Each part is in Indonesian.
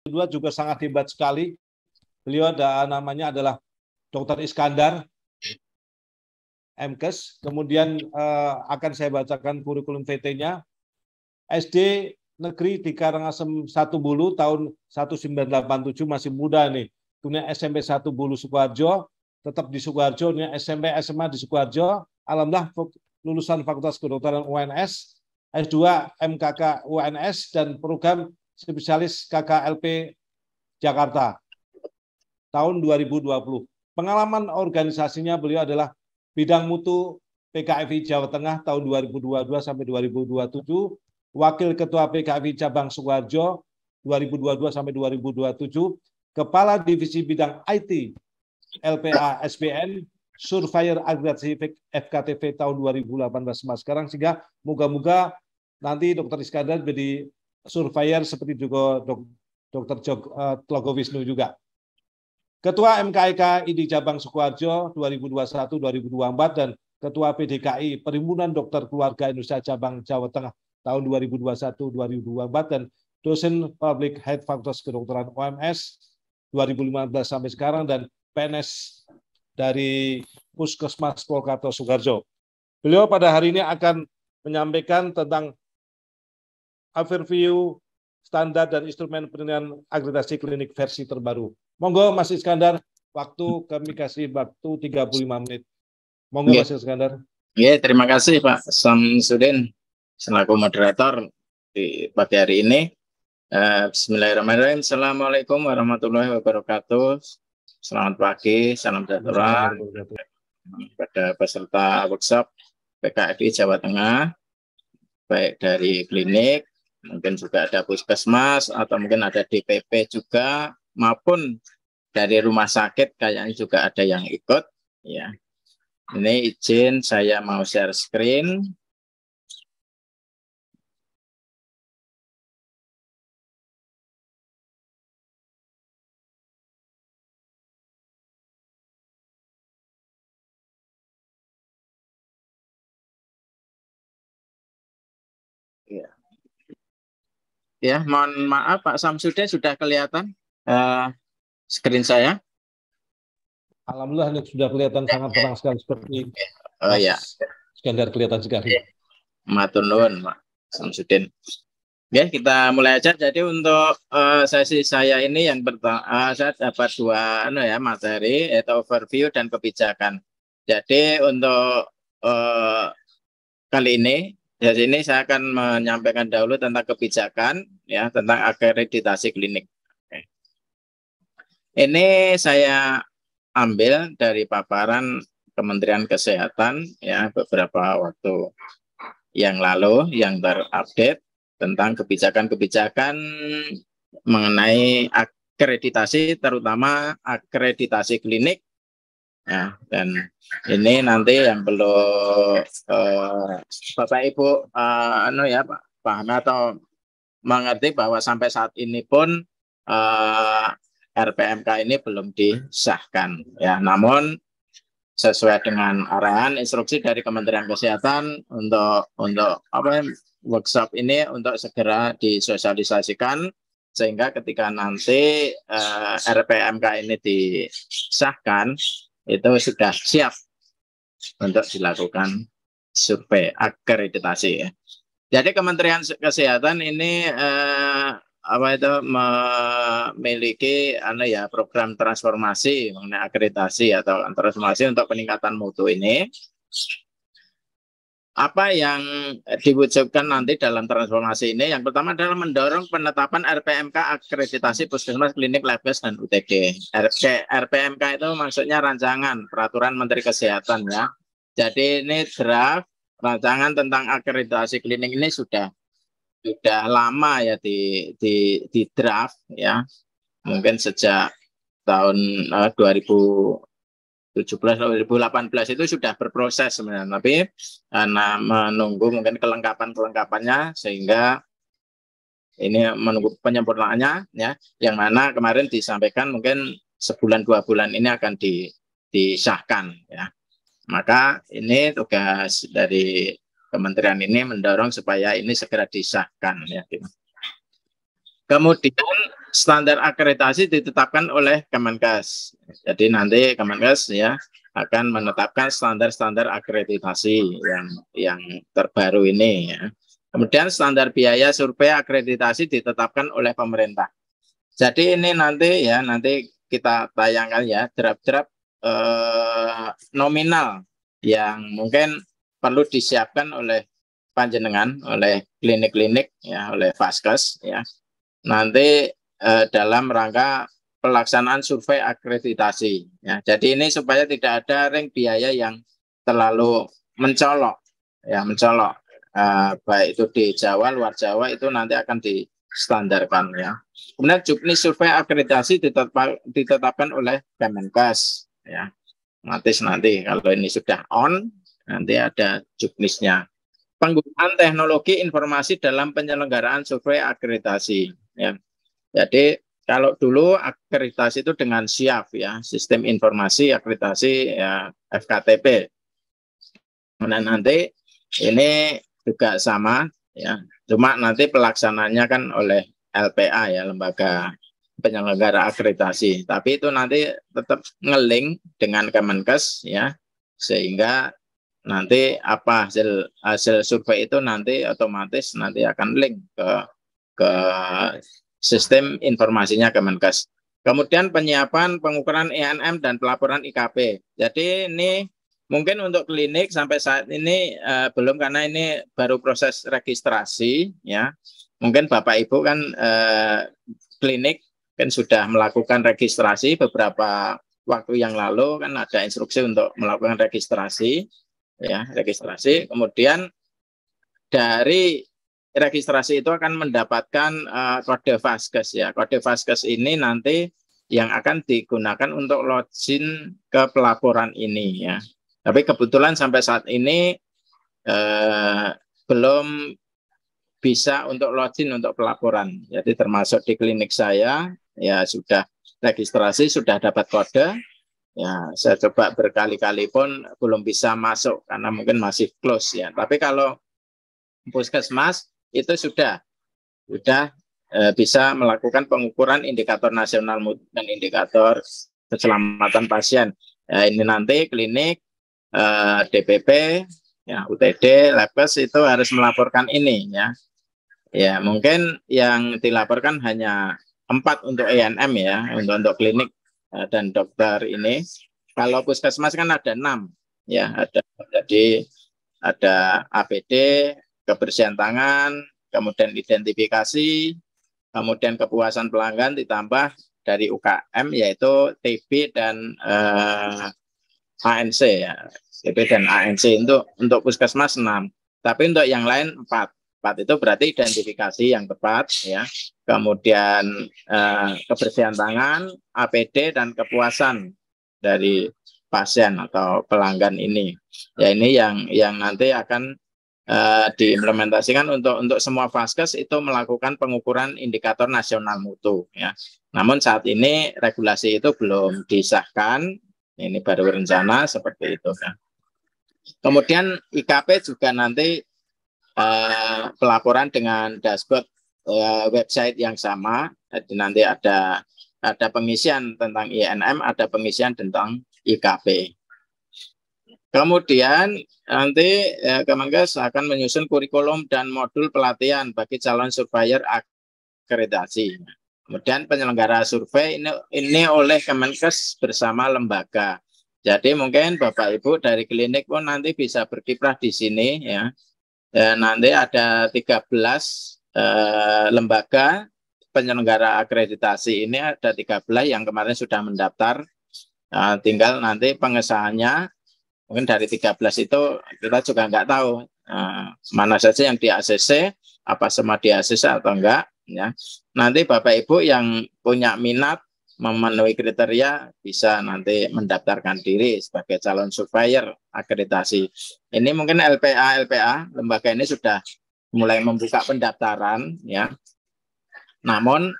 Kedua juga sangat hebat sekali. Beliau namanya adalah Dr. Iskandar, MKes. Kemudian akan saya bacakan kurikulum VT-nya. SD Negeri di Karangasem 1 Bulu tahun 1987, masih muda nih. Kemudian SMP 1 Bulu Sukoharjo, tetap di Sukoharjo. SMP SMA di Sukoharjo. Alhamdulillah lulusan Fakultas Kedokteran UNS, S2 MKK UNS, dan program spesialis KKLP Jakarta tahun 2020. Pengalaman organisasinya beliau adalah bidang mutu PKFI Jawa Tengah tahun 2022 sampai 2027, Wakil Ketua PKFI Cabang Sukoharjo 2022 sampai 2027, Kepala Divisi Bidang IT LPA SPN, Surveyor Agregasi FKTV tahun 2018 sampai sekarang, sehingga moga-moga nanti Dr. Iskandar jadi surveyor seperti juga Dr. Tlogo Wisnu juga. Ketua MKIK ID Cabang Sukoharjo 2021-2024 dan Ketua PDKI Perhimpunan Dokter Keluarga Indonesia Cabang Jawa Tengah tahun 2021-2024 dan dosen Public Health Fakultas Kedokteran OMS 2015 sampai sekarang, dan PNS dari Puskesmas Polkarto Sukoharjo. Beliau pada hari ini akan menyampaikan tentang overview standar dan instrumen penilaian akreditasi klinik versi terbaru. Monggo Mas Iskandar, kami kasih waktu 35 menit. Monggo Mas Iskandar. Ya, terima kasih Pak Samsudin selaku moderator di pagi hari ini. Bismillahirrahmanirrahim. Assalamualaikum warahmatullahi wabarakatuh. Selamat pagi, salam sejahtera pada peserta workshop PKFI Jawa Tengah, baik dari klinik, mungkin juga ada puskesmas, atau mungkin ada DPP juga, maupun dari rumah sakit kayaknya juga ada yang ikut. Ya, ini izin saya mau share screen. Ya, mohon maaf Pak Samsudin, sudah kelihatan screen saya? Alhamdulillah sudah kelihatan sangat terang sekali seperti Mas Iskandar kelihatan sekali. Matur nuwun Pak Samsudin. Ya, kita mulai aja. Jadi untuk sesi saya ini yang pertama, saya dapat dua materi, yaitu overview dan kebijakan. Jadi untuk kali ini, di sini saya akan menyampaikan dahulu tentang kebijakan, ya, tentang akreditasi klinik. Oke. Ini saya ambil dari paparan Kementerian Kesehatan, ya, beberapa waktu yang lalu yang terupdate tentang kebijakan-kebijakan mengenai akreditasi, terutama akreditasi klinik. Ya, dan ini nanti yang perlu Bapak Ibu paham atau mengerti bahwa sampai saat ini pun RPMK ini belum disahkan, ya. Namun sesuai dengan arahan instruksi dari Kementerian Kesehatan untuk workshop ini untuk segera disosialisasikan, sehingga ketika nanti RPMK ini disahkan itu sudah siap untuk dilakukan survei akreditasi, ya. Jadi Kementerian Kesehatan ini memiliki program transformasi mengenai akreditasi atau transformasi untuk peningkatan mutu ini. Apa yang diwujudkan nanti dalam transformasi ini? Yang pertama adalah mendorong penetapan RPMK akreditasi puskesmas, klinik, labkes, dan UTD. RPMK itu maksudnya rancangan peraturan Menteri Kesehatan, ya. Jadi ini draft rancangan tentang akreditasi klinik ini sudah lama, ya, di draft, ya. Mungkin sejak tahun 2017-2018 itu sudah berproses sebenarnya, tapi karena menunggu mungkin kelengkapannya, sehingga ini menunggu penyempurnaannya, ya, yang mana kemarin disampaikan mungkin sebulan 2 bulan ini akan disahkan, ya. Maka ini tugas dari kementerian ini mendorong supaya ini segera disahkan, ya. Kemudian standar akreditasi ditetapkan oleh Kemenkes. Jadi nanti Kemenkes ya akan menetapkan standar-standar akreditasi yang terbaru ini ya. Kemudian standar biaya survei akreditasi ditetapkan oleh pemerintah. Jadi ini nanti kita tayangkan ya draft-draft nominal yang mungkin perlu disiapkan oleh panjenengan, oleh klinik-klinik ya, oleh Vaskes ya. Nanti dalam rangka pelaksanaan survei akreditasi ya. Jadi ini supaya tidak ada ring biaya yang terlalu mencolok ya, baik itu di Jawa, luar Jawa itu nanti akan distandarkan ya. Kemudian juknis survei akreditasi ditetapkan oleh Kemenkes ya. Nanti kalau ini sudah on, nanti ada juknisnya. Penggunaan teknologi informasi dalam penyelenggaraan survei akreditasi ya. Jadi kalau dulu akreditasi itu dengan SIAF ya, sistem informasi akreditasi ya, FKTP. Nah, nanti ini juga sama ya, cuma nanti pelaksananya kan oleh LPA ya, lembaga penyelenggara akreditasi. Tapi itu nanti tetap ngelink dengan Kemenkes ya, sehingga nanti apa hasil survei itu nanti otomatis nanti akan link ke sistem informasinya Kemenkes. Kemudian penyiapan pengukuran ENM dan pelaporan IKP. Jadi ini mungkin untuk klinik sampai saat ini belum, karena ini baru proses registrasi ya. Mungkin Bapak Ibu kan klinik kan sudah melakukan registrasi beberapa waktu yang lalu, kan ada instruksi untuk melakukan registrasi ya, registrasi. Kemudian dari registrasi itu akan mendapatkan kode Vaskes ya. Kode Vaskes ini nanti yang akan digunakan untuk login ke pelaporan ini ya. Tapi kebetulan sampai saat ini belum bisa untuk login untuk pelaporan. Jadi termasuk di klinik saya ya sudah registrasi, sudah dapat kode. Ya, saya coba berkali-kali pun belum bisa masuk karena mungkin masih close ya. Tapi kalau Puskesmas itu sudah bisa melakukan pengukuran indikator nasional mutu dan indikator keselamatan pasien. Ya, ini nanti klinik, DPP, ya, UTD, Labkes itu harus melaporkan ini ya. Ya, mungkin yang dilaporkan hanya 4 untuk ENM ya, untuk klinik dan dokter ini. Kalau Puskesmas kan ada 6 ya, jadi ada APD, kebersihan tangan, kemudian identifikasi, kemudian kepuasan pelanggan, ditambah dari UKM yaitu TB dan ANC ya. TB dan ANC untuk Puskesmas 6. Tapi untuk yang lain 4 itu berarti identifikasi yang tepat ya. Kemudian kebersihan tangan, APD dan kepuasan dari pasien atau pelanggan ini. Ya, ini yang nanti akan diimplementasikan untuk semua Vaskes itu melakukan pengukuran indikator nasional mutu ya. Namun saat ini regulasi itu belum disahkan. Ini baru rencana seperti itu ya. Kemudian IKP juga nanti pelaporan dengan dashboard website yang sama. Jadi nanti ada pengisian tentang INM, ada pengisian tentang IKP. Kemudian nanti Kemenkes akan menyusun kurikulum dan modul pelatihan bagi calon surveyor akreditasi. Kemudian penyelenggara survei ini oleh Kemenkes bersama lembaga. Jadi mungkin Bapak Ibu dari klinik pun nanti bisa berkiprah di sini ya. Nanti ada 13 lembaga penyelenggara akreditasi ini, ada 13 yang kemarin sudah mendaftar. Tinggal nanti pengesahannya, mungkin dari 13 itu kita juga nggak tahu mana saja yang di ACC, apa semua di ACC atau enggak. Ya. Nanti Bapak Ibu yang punya minat memenuhi kriteria bisa nanti mendaftarkan diri sebagai calon surveyor akreditasi. Ini mungkin LPA lembaga ini sudah mulai membuka pendaftaran ya. Namun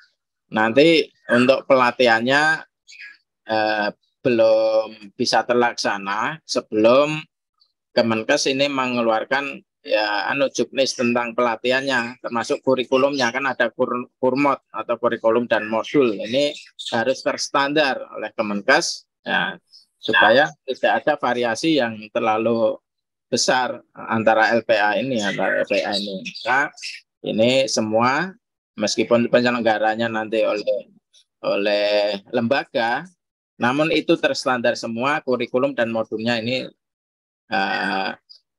nanti untuk pelatihannya belum bisa terlaksana sebelum Kemenkes ini mengeluarkan ya juknis tentang pelatihannya, termasuk kurikulumnya, kan ada kurmod atau kurikulum dan modul. Ini harus terstandar oleh Kemenkes ya, supaya tidak ada variasi yang terlalu besar antara LPA ini. Nah, ini semua meskipun penyelenggaranya nanti oleh lembaga, namun itu terstandar semua kurikulum dan modulnya ini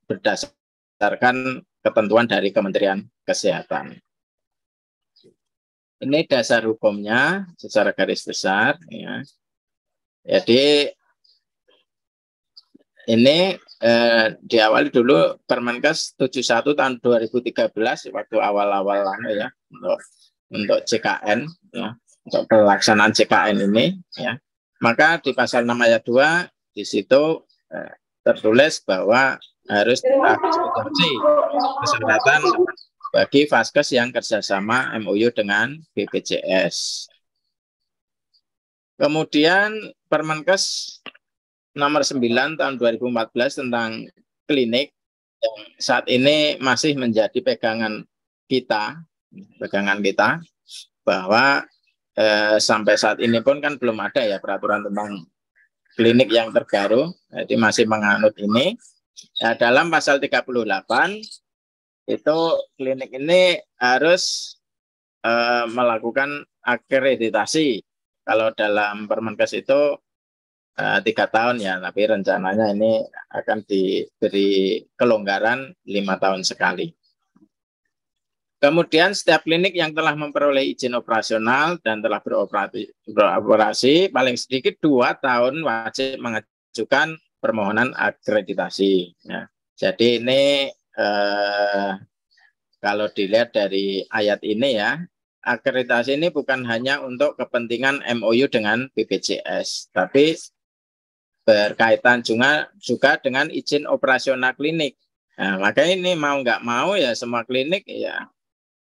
berdasarkan ketentuan dari Kementerian Kesehatan. Ini dasar hukumnya secara garis besar. Ya. Jadi ini diawali dulu Permenkes 71 tahun 2013 waktu awal-awal ya untuk CKN ya, untuk pelaksanaan CKN ini ya. Maka di pasal 6 ayat 2 di situ tertulis bahwa harus diajukan persyaratan bagi Vaskes yang kerjasama MOU dengan BPJS. Kemudian Permenkes nomor 9 tahun 2014 tentang klinik yang saat ini masih menjadi pegangan kita bahwa sampai saat ini pun kan belum ada ya peraturan tentang klinik yang terbaru, jadi masih menganut ini. Ya, dalam pasal 38 itu klinik ini harus melakukan akreditasi. Kalau dalam Permenkes itu 3 tahun ya, tapi rencananya ini akan diberi kelonggaran 5 tahun sekali. Kemudian setiap klinik yang telah memperoleh izin operasional dan telah beroperasi paling sedikit 2 tahun wajib mengajukan permohonan akreditasi. Ya. Jadi ini kalau dilihat dari ayat ini ya, akreditasi ini bukan hanya untuk kepentingan MOU dengan BPJS, tapi berkaitan juga dengan izin operasional klinik. Nah, makanya ini mau nggak mau ya semua klinik ya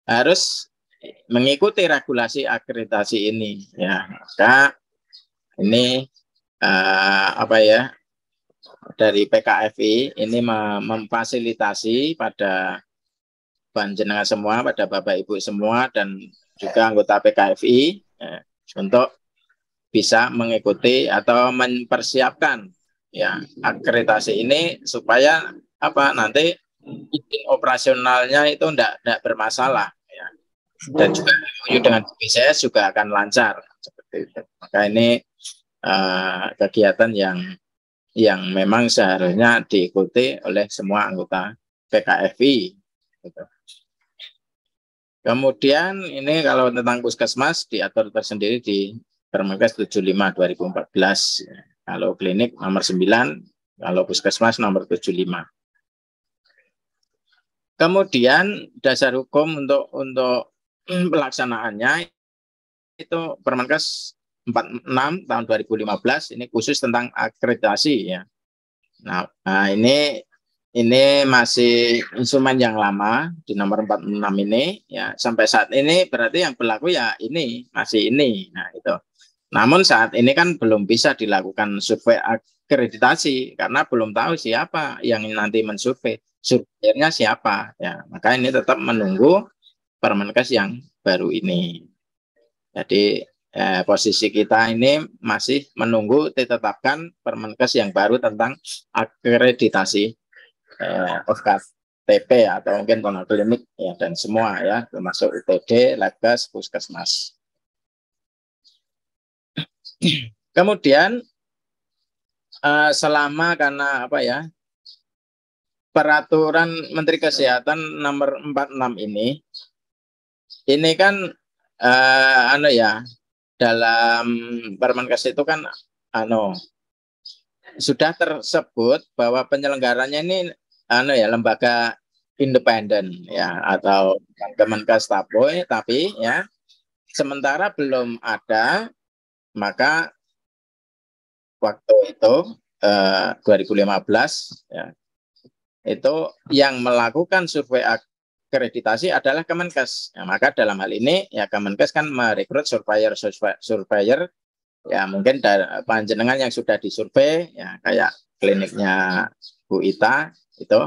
harus mengikuti regulasi akreditasi ini. Ya, maka ini dari PKFI ini memfasilitasi pada panjenengan semua, pada Bapak Ibu semua dan juga anggota PKFI ya, untuk bisa mengikuti atau mempersiapkan ya akreditasi ini supaya nanti izin operasionalnya itu tidak bermasalah ya. Dan juga dengan BPJS juga akan lancar seperti itu. Maka ini kegiatan yang memang seharusnya diikuti oleh semua anggota PKFI gitu. Kemudian ini kalau tentang puskesmas diatur tersendiri di Permenkes 75 2014. Kalau klinik nomor 9, kalau puskesmas nomor 75. Kemudian dasar hukum untuk pelaksanaannya itu Permenkes 46 tahun 2015 ini khusus tentang akreditasi ya. Nah, ini masih instrumen yang lama di nomor 46 ini ya, sampai saat ini berarti yang berlaku ya ini masih ini. Nah, itu. Namun saat ini kan belum bisa dilakukan survei akreditasi karena belum tahu siapa yang nanti mensurvei, surveyornya siapa ya. Maka ini tetap menunggu Permenkes yang baru ini. Jadi posisi kita ini masih menunggu ditetapkan Permenkes yang baru tentang akreditasi OKTP atau mungkin klinik ya, dan semua ya, termasuk UPD, Labkes, Puskesmas. Kemudian selama karena peraturan Menteri Kesehatan nomor 46 ini kan dalam Permenkes itu kan sudah tersebut bahwa penyelenggaranya ini lembaga independen ya atau Kemenkes tapi ya sementara belum ada. Maka waktu itu 2015 ya, itu yang melakukan survei akreditasi adalah Kemenkes. Ya, maka dalam hal ini ya Kemenkes kan merekrut surveyor ya mungkin dari panjenengan yang sudah disurvei ya kayak kliniknya Bu Ita itu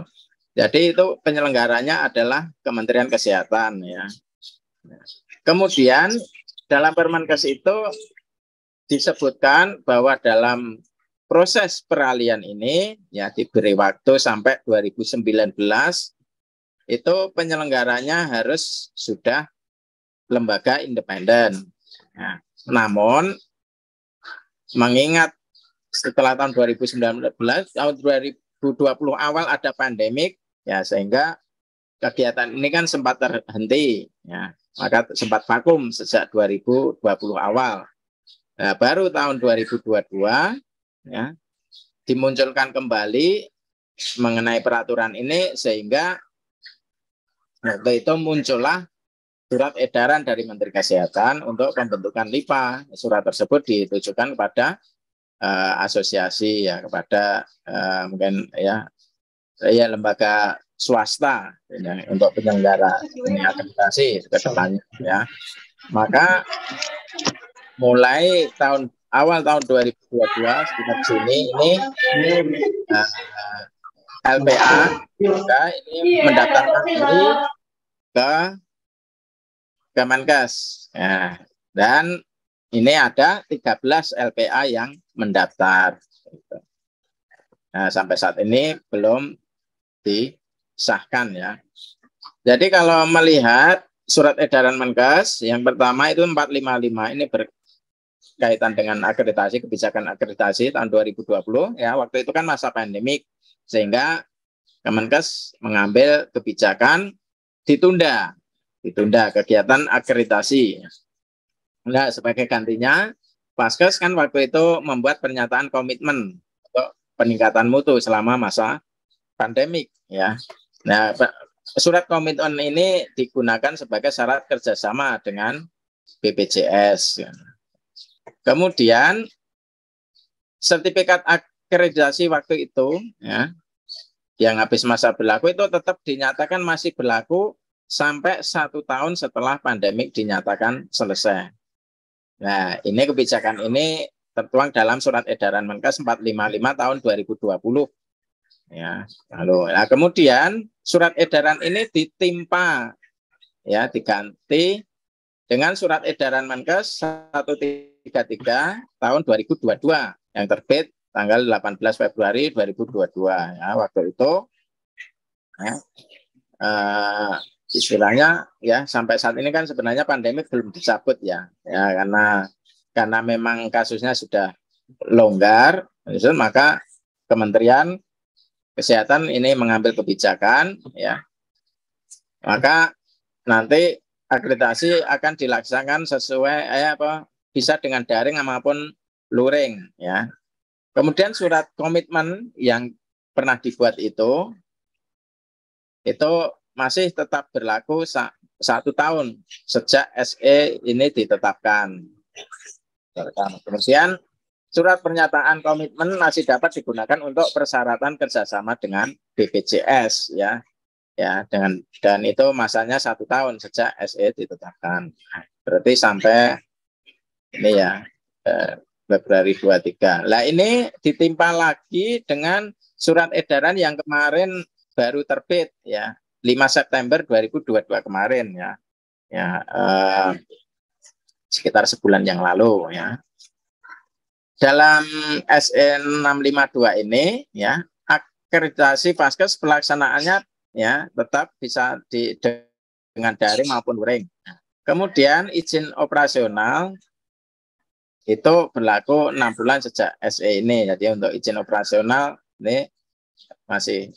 Jadi itu penyelenggaranya adalah Kementerian Kesehatan ya. Kemudian dalam Permenkes itu disebutkan bahwa dalam proses peralihan ini ya diberi waktu sampai 2019 itu penyelenggaranya harus sudah lembaga independen. Nah, namun mengingat setelah tahun 2019, tahun 2020 awal ada pandemik ya, sehingga kegiatan ini kan sempat terhenti ya, maka sempat vakum sejak 2020 awal. Nah, baru tahun 2022 ya dimunculkan kembali mengenai peraturan ini, sehingga waktu itu muncullah surat edaran dari Menteri Kesehatan untuk pembentukan LIPA. Surat tersebut ditujukan kepada asosiasi ya, kepada mungkin ya lembaga swasta ya, untuk penyelenggara ini akreditasi ke depannya ya. Maka mulai awal tahun 2022 sekitar Juni ini LPA juga ini mendaftarkan diri ke Kemenkes ya, dan ini ada 13 LPA yang mendaftar. Nah, sampai saat ini belum disahkan ya. Jadi kalau melihat surat edaran Menkes yang pertama itu 455 ini berkaitan dengan akreditasi, kebijakan akreditasi tahun 2020 ya, waktu itu kan masa pandemik, sehingga Kemenkes mengambil kebijakan ditunda kegiatan akreditasi. Nah, sebagai gantinya Paskes kan waktu itu membuat pernyataan komitmen untuk peningkatan mutu selama masa pandemik ya. Nah, surat komitmen ini digunakan sebagai syarat kerjasama dengan BPJS. Kemudian sertifikat akreditasi waktu itu ya, yang habis masa berlaku itu tetap dinyatakan masih berlaku sampai 1 tahun setelah pandemik dinyatakan selesai. Nah, ini kebijakan ini tertuang dalam surat edaran Menkes 455 tahun 2020. Ya, lalu nah kemudian surat edaran ini ditimpa ya, diganti dengan surat edaran Menkes 133 tahun 2022 yang terbit tanggal 18 Februari 2022 ya. Waktu itu ya, istilahnya ya, sampai saat ini kan sebenarnya pandemi belum dicabut ya, karena memang kasusnya sudah longgar, maka Kementerian Kesehatan ini mengambil kebijakan ya, maka nanti akreditasi akan dilaksanakan sesuai bisa dengan daring maupun luring ya. Kemudian surat komitmen yang pernah dibuat itu masih tetap berlaku 1 tahun sejak SE ini ditetapkan. Kemudian surat pernyataan komitmen masih dapat digunakan untuk persyaratan kerjasama dengan BPJS ya, dan itu masanya 1 tahun sejak SE ditetapkan. Berarti sampai ini ya Februari 23. Nah, ini ditimpa lagi dengan surat edaran yang kemarin baru terbit ya, 5 September 2022 kemarin ya, sekitar sebulan yang lalu ya. Dalam SE 652 ini ya, akreditasi Paskes pelaksanaannya ya tetap bisa dengan daring maupun luring. Kemudian izin operasional itu berlaku 6 bulan sejak SE ini. Jadi untuk izin operasional ini masih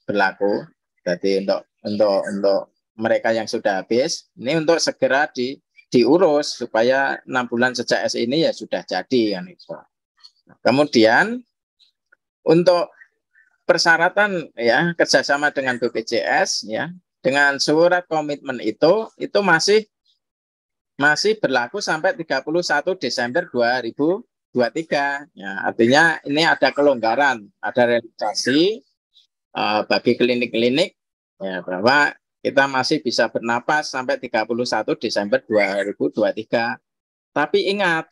berlaku. Jadi untuk mereka yang sudah habis ini untuk segera diurus supaya 6 bulan sejak SE ini ya sudah jadi kan itu. Kemudian untuk persyaratan ya kerjasama dengan BPJS ya, dengan surat komitmen itu masih berlaku sampai 31 Desember 2023 ya. Artinya ini ada kelonggaran, ada relaksasi bagi klinik-klinik ya, bahwa kita masih bisa bernapas sampai 31 Desember 2023. Tapi ingat,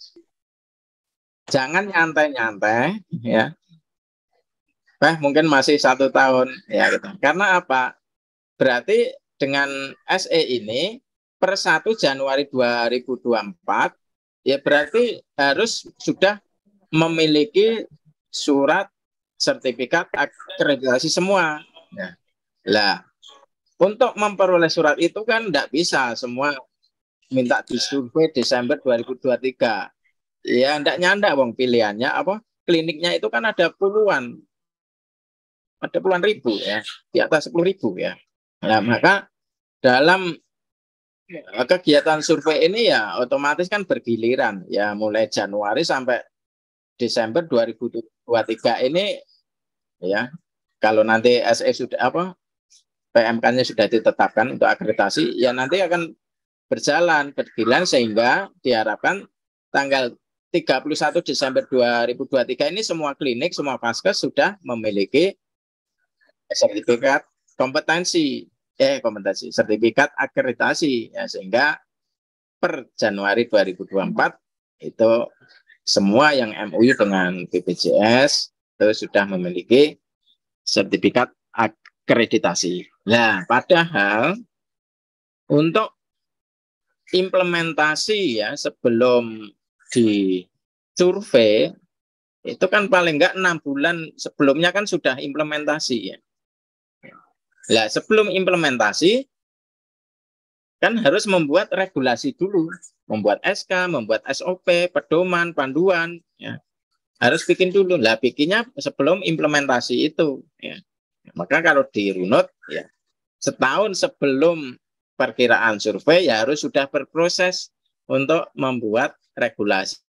jangan nyantai-nyantai ya. mungkin masih 1 tahun ya gitu. Karena apa? Berarti dengan SE ini per 1 Januari 2024 ya berarti harus sudah memiliki surat sertifikat akreditasi semua. Ya. Lah, untuk memperoleh surat itu kan tidak bisa semua minta disurvei Desember 2023. Ya, tidak nyanda wong pilihannya apa? Kliniknya itu kan ada puluhan ribu ya, di atas 10.000 ya. Nah, maka dalam kegiatan survei ini ya otomatis kan bergiliran ya, mulai Januari sampai Desember 2023 ini ya. Kalau nanti SE sudah apa PMK-nya sudah ditetapkan untuk akreditasi ya nanti akan bergiliran sehingga diharapkan tanggal 31 Desember 2023 ini semua klinik, semua vaskes sudah memiliki sertifikat sertifikat akreditasi ya, sehingga per Januari 2024 itu semua yang MOU dengan BPJS itu sudah memiliki sertifikat akreditasi. Nah, padahal untuk implementasi ya sebelum di survei itu kan paling enggak 6 bulan sebelumnya kan sudah implementasi ya. Nah, sebelum implementasi kan harus membuat regulasi dulu, membuat SK, membuat SOP, pedoman, panduan, ya. Harus bikin dulu. Lah, bikinnya sebelum implementasi itu, ya. Maka kalau dirunut, ya, setahun sebelum perkiraan survei, ya harus sudah berproses untuk membuat regulasi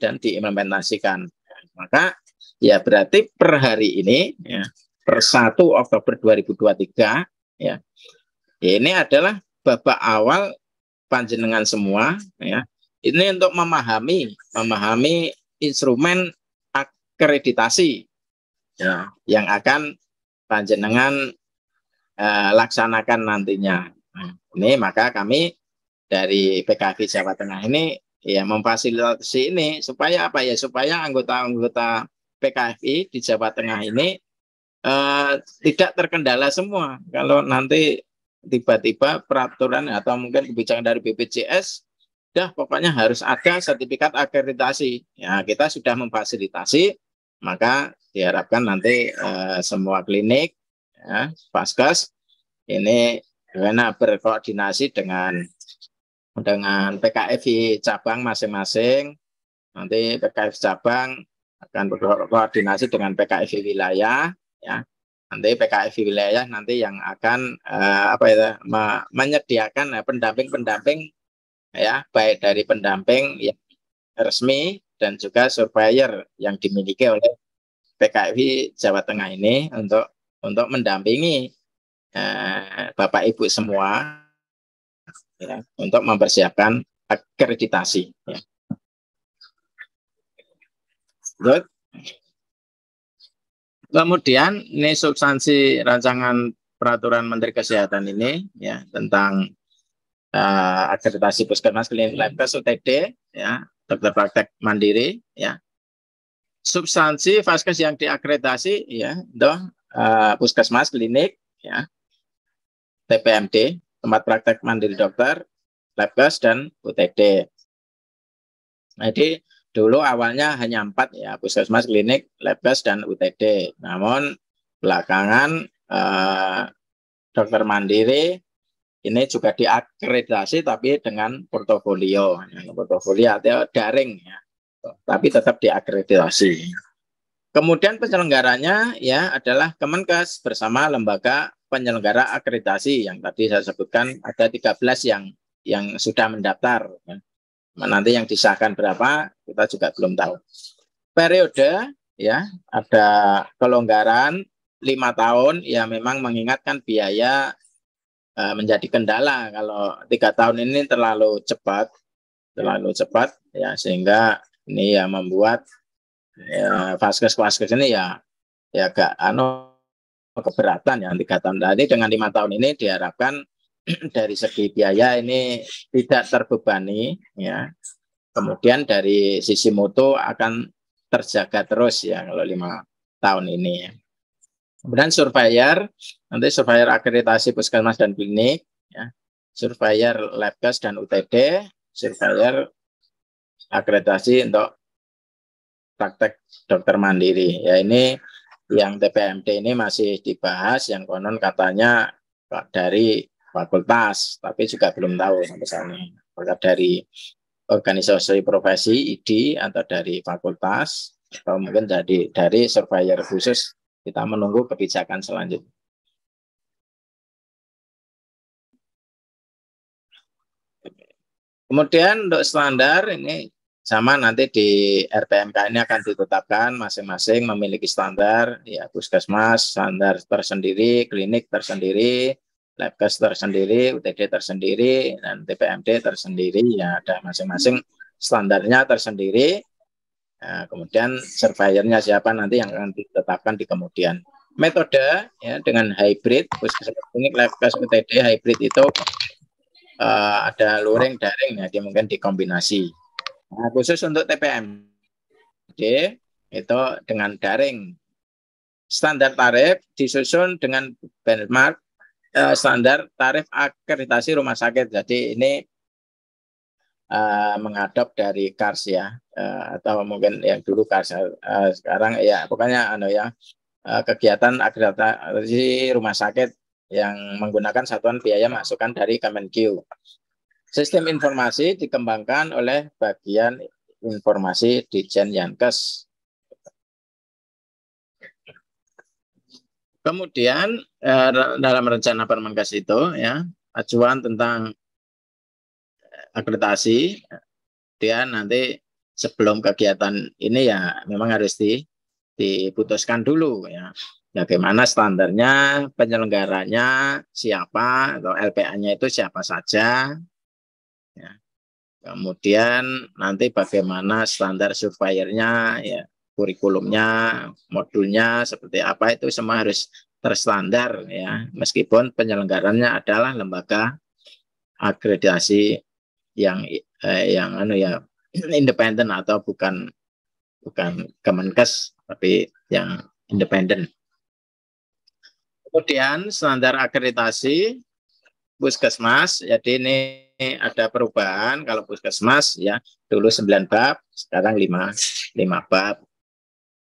dan diimplementasikan. Maka, ya berarti per hari ini, ya, per 1 Oktober 2023, ya, ini adalah babak awal panjenengan semua ya. Ini untuk memahami instrumen akreditasi ya, yang akan panjenengan laksanakan nantinya. Nah, ini maka kami dari PKV Jawa Tengah ini ya memfasilitasi ini supaya apa ya, supaya anggota-anggota PKV di Jawa Tengah ini tidak terkendala semua. Kalau nanti tiba-tiba peraturan atau mungkin kebijakan dari BPJS, pokoknya harus ada sertifikat akreditasi. Ya, kita sudah memfasilitasi, maka diharapkan nanti semua klinik, ya, vaskes ini karena berkoordinasi dengan PKFI cabang masing-masing. Nanti PKFI cabang akan berkoordinasi dengan PKFI wilayah, ya. Nanti PKFI wilayah nanti yang akan menyediakan pendamping-pendamping ya, baik dari pendamping yang resmi dan juga surveyor yang dimiliki oleh PKFI Jawa Tengah ini untuk mendampingi Bapak Ibu semua ya, untuk mempersiapkan akreditasi. Ya. Good. Kemudian ini substansi rancangan peraturan Menteri Kesehatan ini ya tentang akreditasi puskesmas, klinik, labkes, UTD ya, dokter praktek mandiri ya. Substansi vaskes yang diakreditasi ya, puskesmas, klinik ya, TPMD, tempat praktek mandiri dokter, labkes dan UTD. Jadi dulu awalnya hanya 4 ya, puskesmas, klinik, labkes dan UTD. Namun belakangan dokter mandiri ini juga diakreditasi tapi dengan portofolio. Portofolio artinya daring ya, tapi tetap diakreditasi. Kemudian penyelenggaranya ya adalah Kemenkes bersama lembaga penyelenggara akreditasi yang tadi saya sebutkan ada 13 yang sudah mendaftar. Ya. Nanti yang disahkan berapa kita juga belum tahu. Periode ya ada kelonggaran 5 tahun ya, memang mengingatkan biaya menjadi kendala. Kalau 3 tahun ini terlalu cepat ya, sehingga ini ya membuat ya, vaskes ini ya agak keberatan ya 3 tahun. Tadi dengan 5 tahun ini diharapkan dari segi biaya ini tidak terbebani ya. Kemudian dari sisi mutu akan terjaga terus ya kalau 5 tahun ini. Kemudian surveyor, nanti surveyor akreditasi puskesmas dan klinik, ya. Surveyor Labkes dan UTD, surveyor akreditasi untuk praktek dokter mandiri. Ya, ini yang TPMD ini masih dibahas, yang konon katanya dari fakultas, tapi juga belum tahu sampai saat ini. Apakah dari organisasi profesi ID atau dari fakultas, atau mungkin dari surveyor khusus. Kita menunggu kebijakan selanjutnya. Kemudian untuk standar ini sama, nanti di RPMK ini akan ditetapkan masing-masing memiliki standar, ya, puskesmas standar tersendiri, klinik tersendiri, Labkes tersendiri, UTD tersendiri, dan TPMD tersendiri, ya, ada masing-masing standarnya tersendiri. Nah, kemudian surveyornya siapa nanti yang akan ditetapkan di kemudian. Metode, ya, dengan hybrid, puskesmas klinik, Labkes, UTD, hybrid itu ada luring, daring, ya, dia mungkin dikombinasi. Nah, khusus untuk TPMD itu dengan daring. Standar tarif disusun dengan benchmark standar tarif akreditasi rumah sakit. Jadi ini mengadop dari KARS, ya, atau mungkin yang dulu KARS, sekarang ya pokoknya kegiatan akreditasi rumah sakit yang menggunakan satuan biaya masukan dari Kemenkeu. Sistem informasi dikembangkan oleh bagian informasi Ditjen Yankes. Kemudian dalam rencana Permenkes itu, ya, acuan tentang akreditasi, dia nanti sebelum kegiatan ini ya memang harus diputuskan dulu, ya, bagaimana standarnya, penyelenggaranya siapa, atau LPA-nya itu siapa saja, ya. Kemudian nanti bagaimana standar surveyornya, ya, kurikulumnya, modulnya seperti apa, itu semua harus terstandar, ya, meskipun penyelenggaranya adalah lembaga akreditasi yang independen atau bukan Kemenkes, tapi yang independen. Kemudian standar akreditasi puskesmas, jadi ini ada perubahan. Kalau puskesmas, ya, dulu 9 bab, sekarang 5 bab.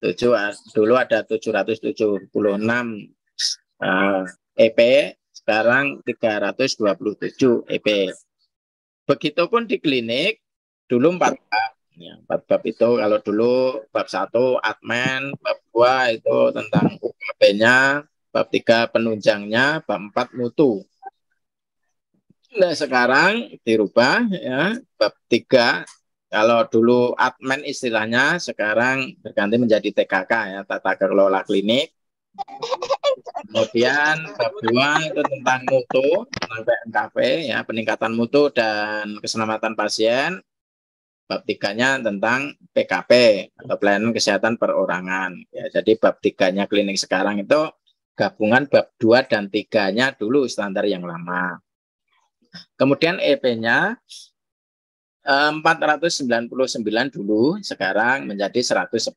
Dulu ada 776 EP, sekarang 327 EP. Begitupun di klinik, dulu 4 bab. Ya, 4 bab itu kalau dulu bab 1 admin, bab 2 itu tentang UKP-nya, bab 3 penunjangnya, bab 4 mutu. Nah, sekarang dirubah, ya, bab 3, kalau dulu admin istilahnya, sekarang berganti menjadi TKK, ya, tata kelola klinik. Kemudian bab 2 itu tentang mutu, tentang PNKP, ya, peningkatan mutu dan keselamatan pasien. Bab 3-nya tentang PKP atau pelayanan kesehatan perorangan. Ya, jadi bab 3-nya klinik sekarang itu gabungan bab 2 dan 3-nya dulu standar yang lama. Kemudian EP-nya 499 dulu, sekarang menjadi 110.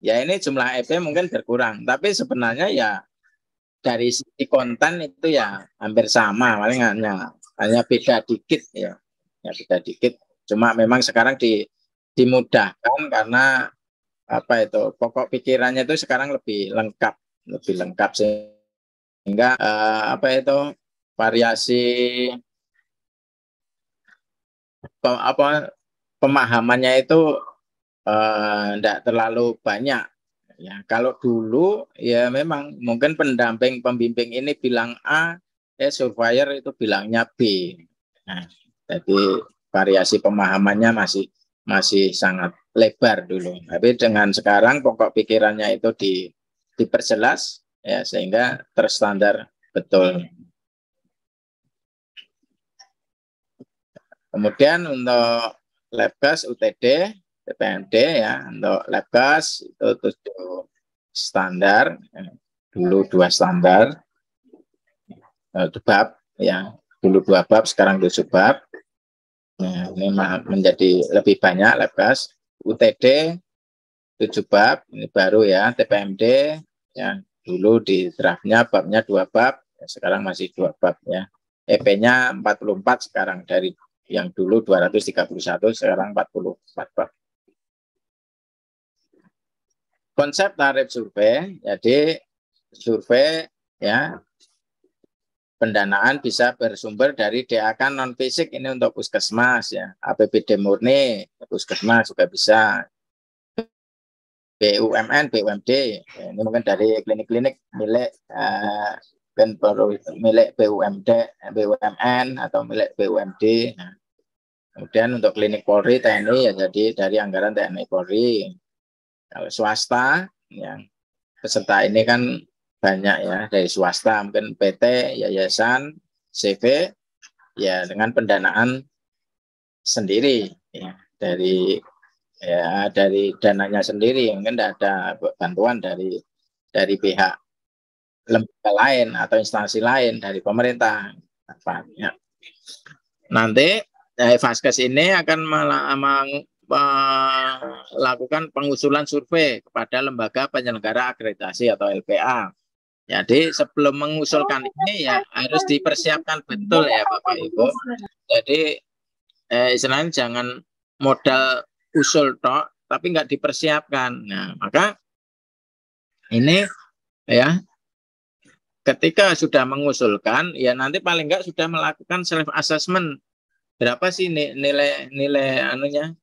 Ya, ini jumlah EP mungkin berkurang, tapi sebenarnya ya dari sisi konten itu ya hampir sama, paling hanya beda dikit, ya beda dikit. Cuma memang sekarang dimudahkan karena apa itu pokok pikirannya itu sekarang lebih lengkap sehingga variasi pemahamannya itu tidak terlalu banyak, ya. Kalau dulu ya memang mungkin pendamping pembimbing ini bilang A, surveyor itu bilangnya B. Nah, jadi variasi pemahamannya masih sangat lebar dulu. Tapi dengan sekarang pokok pikirannya itu diperjelas, ya, sehingga terstandar betul. Kemudian untuk Labkes, UTD, TPMD, ya, untuk Labkes itu 7 standar, dulu 2 standar, bab, ya, dulu 2 bab, sekarang 7 bab. Nah, ini menjadi lebih banyak Labkes. UTD 7 bab, ini baru ya, TPMD, ya, dulu di draftnya babnya 2 bab, ya, sekarang masih 2 bab ya. EP-nya 44 sekarang, dari yang dulu 231, sekarang 44 bab. Konsep tarif survei, jadi survei ya, pendanaan bisa bersumber dari DAK non fisik, ini untuk puskesmas ya, APBD murni puskesmas juga bisa, BUMN, BUMD, ya, ini mungkin dari klinik-klinik milik milik BUMD, BUMN atau milik BUMD. Nah, kemudian untuk klinik Polri, TNI ya jadi dari anggaran TNI Polri. Kalau swasta yang peserta ini kan banyak ya, dari swasta mungkin PT, yayasan, CV ya dengan pendanaan sendiri ya, dari dananya sendiri, mungkin tidak ada bantuan dari pihak lembaga lain atau instansi lain dari pemerintah. Ya. Nanti Vaskes ini akan melakukan pengusulan survei kepada lembaga penyelenggara akreditasi atau LPA. Jadi sebelum mengusulkan ini ya harus dipersiapkan betul ya Bapak Ibu. Jadi istilahnya jangan modal usul tok tapi nggak dipersiapkan. Nah, maka ini ya ketika sudah mengusulkan ya nanti paling nggak sudah melakukan self assessment. Berapa sih nilai anunya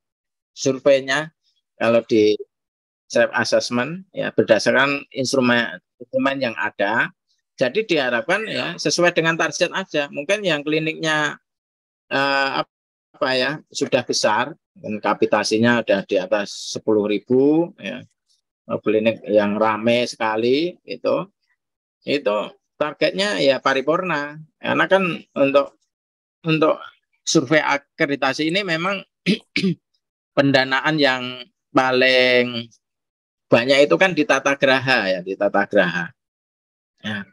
surveinya kalau di self assessment ya berdasarkan instrumen yang ada. Jadi diharapkan ya sesuai dengan target aja. Mungkin yang kliniknya apa ya sudah besar, kapitasinya ada di atas 10.000 ya. Klinik yang ramai sekali itu targetnya ya paripurna. Karena kan untuk survei akreditasi ini memang pendanaan yang paling banyak itu kan di tata graha ya, di tata graha. Ya.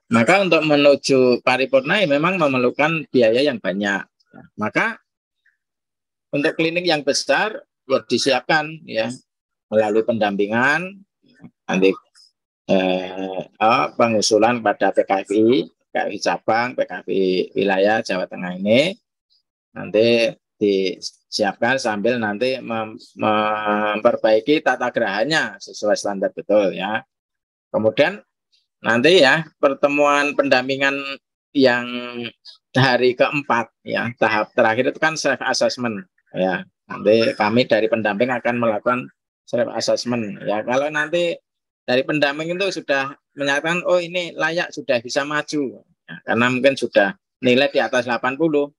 Maka untuk menuju paripurna ya memang memerlukan biaya yang banyak. Ya. Maka untuk klinik yang besar ya disiapkan ya melalui pendampingan nanti pengusulan pada PKFI cabang, PKFI wilayah Jawa Tengah ini nanti disiapkan sambil nanti memperbaiki tata gerahanya sesuai standar betul ya. Kemudian nanti ya pertemuan pendampingan yang hari keempat ya, tahap terakhir itu kan self assessment ya. Nanti kami dari pendamping akan melakukan self assessment ya. Kalau nanti dari pendamping itu sudah menyatakan oh ini layak sudah bisa maju ya, karena mungkin sudah nilai di atas 80,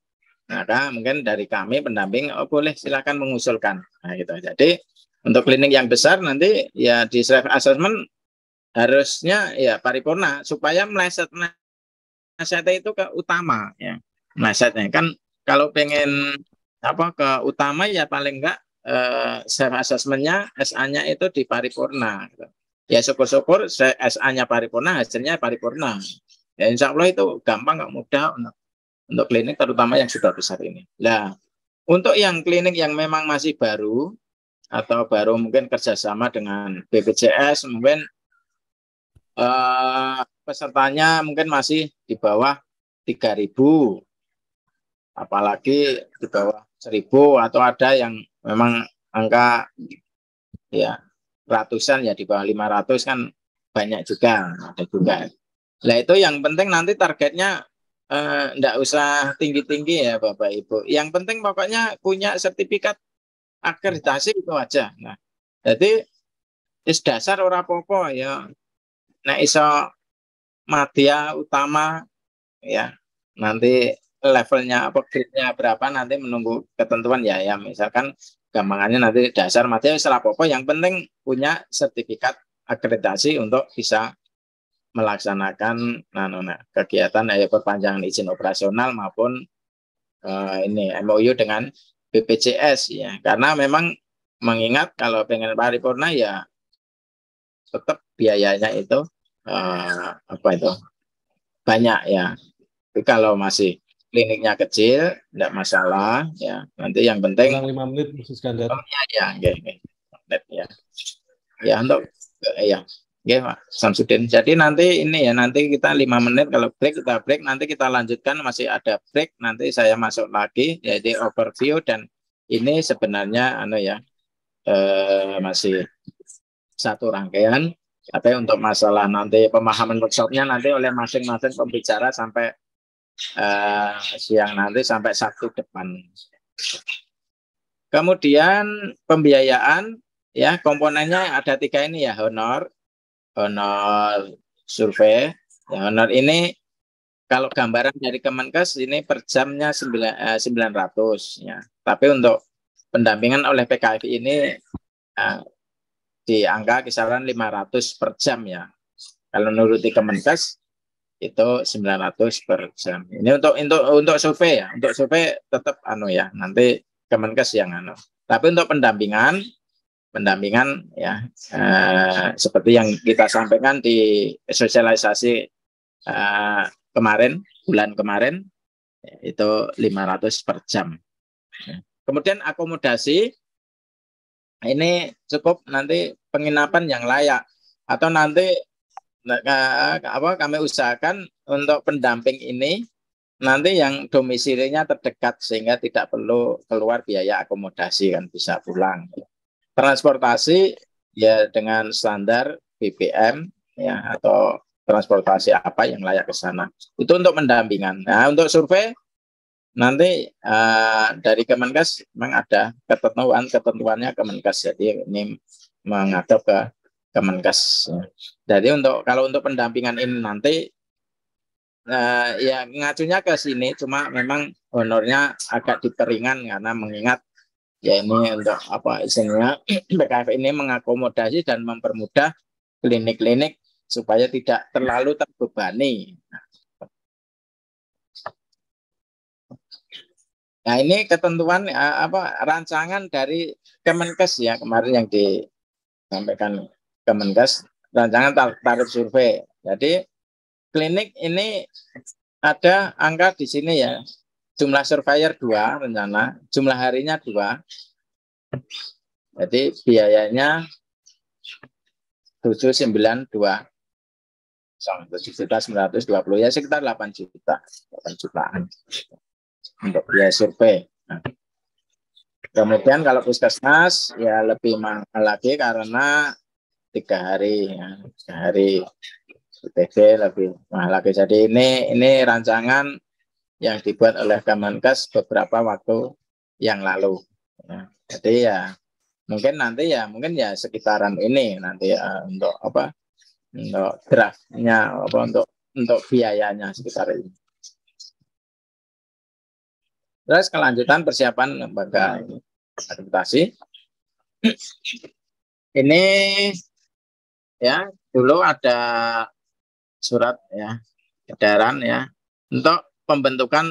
maka mungkin dari kami pendamping oh boleh silakan mengusulkan. Nah, gitu. Jadi untuk klinik yang besar nanti ya di self assessment harusnya ya paripurna supaya melesetnya itu ke utama ya. Melesetnya kan kalau pengen apa ke utama ya paling enggak self assessment-nya SA-nya itu di paripurna gitu. Ya syukur-syukur SA-nya paripurna hasilnya paripurna. Ya insya Allah itu gampang kok, mudah untuk klinik terutama yang sudah besar ini. Nah, untuk yang klinik yang memang masih baru atau baru mungkin kerjasama dengan BPJS, mungkin pesertanya mungkin masih di bawah 3.000, apalagi di bawah 1.000 atau ada yang memang angka ya ratusan ya di bawah 500 kan banyak juga, ada juga. Nah itu yang penting nanti targetnya enggak usah tinggi-tinggi ya Bapak Ibu. Yang penting pokoknya punya sertifikat akreditasi itu aja. Nah, jadi dasar ora apa-apa ya. Nah iso madya utama ya. Nanti levelnya apa grade-nya berapa nanti menunggu ketentuan ya. Ya misalkan gampangannya nanti dasar madya iso apa-apa, yang penting punya sertifikat akreditasi untuk bisa melaksanakan kegiatan perpanjangan izin operasional maupun ini MOU dengan BPJS ya, karena memang mengingat kalau pengen paripurna ya tetap biayanya itu apa itu banyak ya. Tapi kalau masih kliniknya kecil tidak masalah ya, nanti yang penting 5 menit Mas Iskandar. ya. ya untuk ya. Oke, Pak Samsudin. Jadi nanti ini ya, nanti kita 5 menit kalau break, kita break, nanti kita lanjutkan, masih ada break, nanti saya masuk lagi, jadi overview, dan ini sebenarnya masih satu rangkaian, tapi untuk masalah nanti pemahaman workshopnya nanti oleh masing-masing pembicara sampai siang nanti, sampai Sabtu depan. Kemudian pembiayaan, ya komponennya ada 3 ini ya, honor survei. Ya, honor ini kalau gambaran dari Kemenkes ini per jamnya 900 ya. Tapi untuk pendampingan oleh PKFI ini di angka kisaran 500 per jam ya. Kalau menuruti Kemenkes itu 900 per jam. Ini untuk survei ya. Untuk survei tetap ya, nanti Kemenkes yang Tapi untuk pendampingan ya seperti yang kita sampaikan di sosialisasi bulan kemarin itu 500 per jam. Kemudian akomodasi ini cukup nanti penginapan yang layak, atau nanti kami usahakan untuk pendamping ini nanti yang domisilinya terdekat sehingga tidak perlu keluar biaya akomodasi, kan bisa pulang. Transportasi ya dengan standar BBM ya, atau transportasi apa yang layak ke sana. Itu untuk pendampingan. Nah, untuk survei nanti dari Kemenkes memang ada ketentuannya Kemenkes. Jadi ini menghadap ke Kemenkes. Jadi kalau untuk pendampingan ini nanti ya ngacunya ke sini, cuma memang honornya agak diperingan karena mengingat ya ini untuk istilahnya PKF ini mengakomodasi dan mempermudah klinik-klinik supaya tidak terlalu terbebani. Nah, ini ketentuan rancangan dari Kemenkes ya, kemarin yang disampaikan Kemenkes, rancangan tarif survei. Jadi klinik ini ada angka di sini ya. Jumlah surveyor 2 rencana, jumlah harinya 2. Jadi biayanya 792. 7.920 ya, sekitar 8 jutaan untuk biaya survei. Nah, kemudian kalau puskesmas ya lebih mahal lagi karena 3 hari ya, 3 hari UTG lebih mahal lagi. Jadi ini rancangan yang dibuat oleh Kemenkes beberapa waktu yang lalu. Ya, jadi ya mungkin ya sekitaran ini nanti ya, untuk draftnya untuk biayanya sekitar ini. Terus kelanjutan persiapan lembaga akreditasi. Ini ya dulu ada surat ya edaran ya untuk pembentukan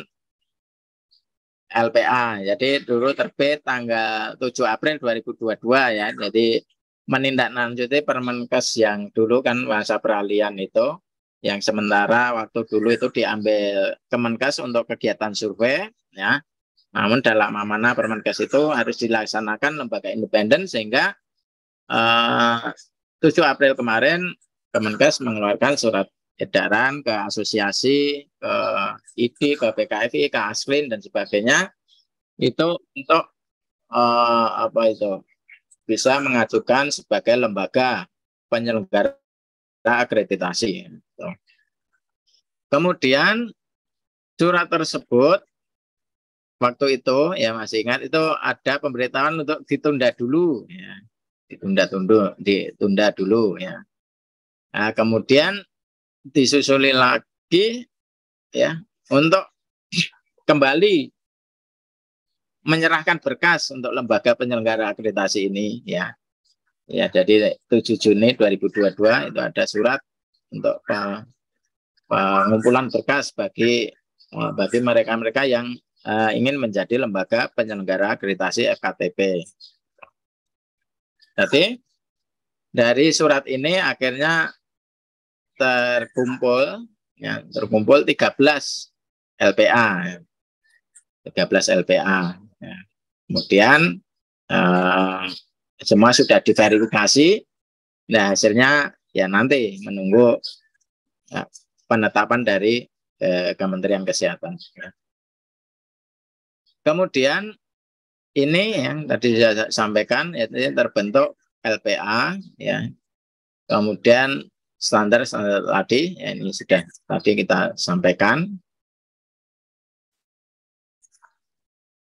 LPA. Jadi dulu terbit tanggal 7 April 2022 ya. Jadi menindaklanjuti Permenkes yang dulu kan masa peralihan itu, yang sementara waktu dulu itu diambil Kemenkes untuk kegiatan survei ya. Namun dalam amanah Permenkes itu harus dilaksanakan lembaga independen, sehingga 7 April kemarin Kemenkes mengeluarkan surat edaran ke asosiasi, ke ID, ke PKFI, ke ASLIN dan sebagainya, itu untuk bisa mengajukan sebagai lembaga penyelenggara akreditasi. Kemudian surat tersebut waktu itu ya masih ingat, itu ada pemberitahuan untuk ditunda dulu ya, ditunda dulu ya. Nah, kemudian disusuli lagi ya untuk kembali menyerahkan berkas untuk lembaga penyelenggara akreditasi ini ya. Ya, jadi 7 Juni 2022 itu ada surat untuk pengumpulan berkas bagi mereka-mereka yang ingin menjadi lembaga penyelenggara akreditasi FKTP. Jadi dari surat ini akhirnya terkumpul 13 LPA. 13 LPA. Ya. Kemudian semua sudah diverifikasi Nah, hasilnya ya nanti menunggu penetapan dari Kementerian Kesehatan. Kemudian ini yang tadi saya sampaikan, yaitu terbentuk LPA, ya. Kemudian standar tadi, ya ini sudah tadi kita sampaikan.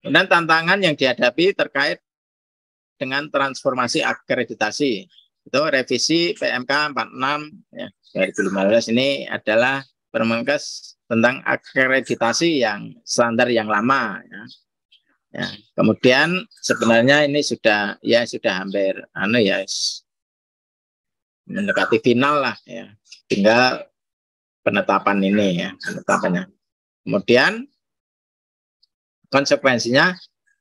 Dan tantangan yang dihadapi terkait dengan transformasi akreditasi. Itu revisi PMK 46 ya, 2015 ini adalah Permenkes tentang akreditasi yang standar yang lama, ya. Ya, kemudian sebenarnya ini sudah hampir mendekati final lah, ya. Tinggal penetapan ini, ya, penetapannya. Kemudian konsekuensinya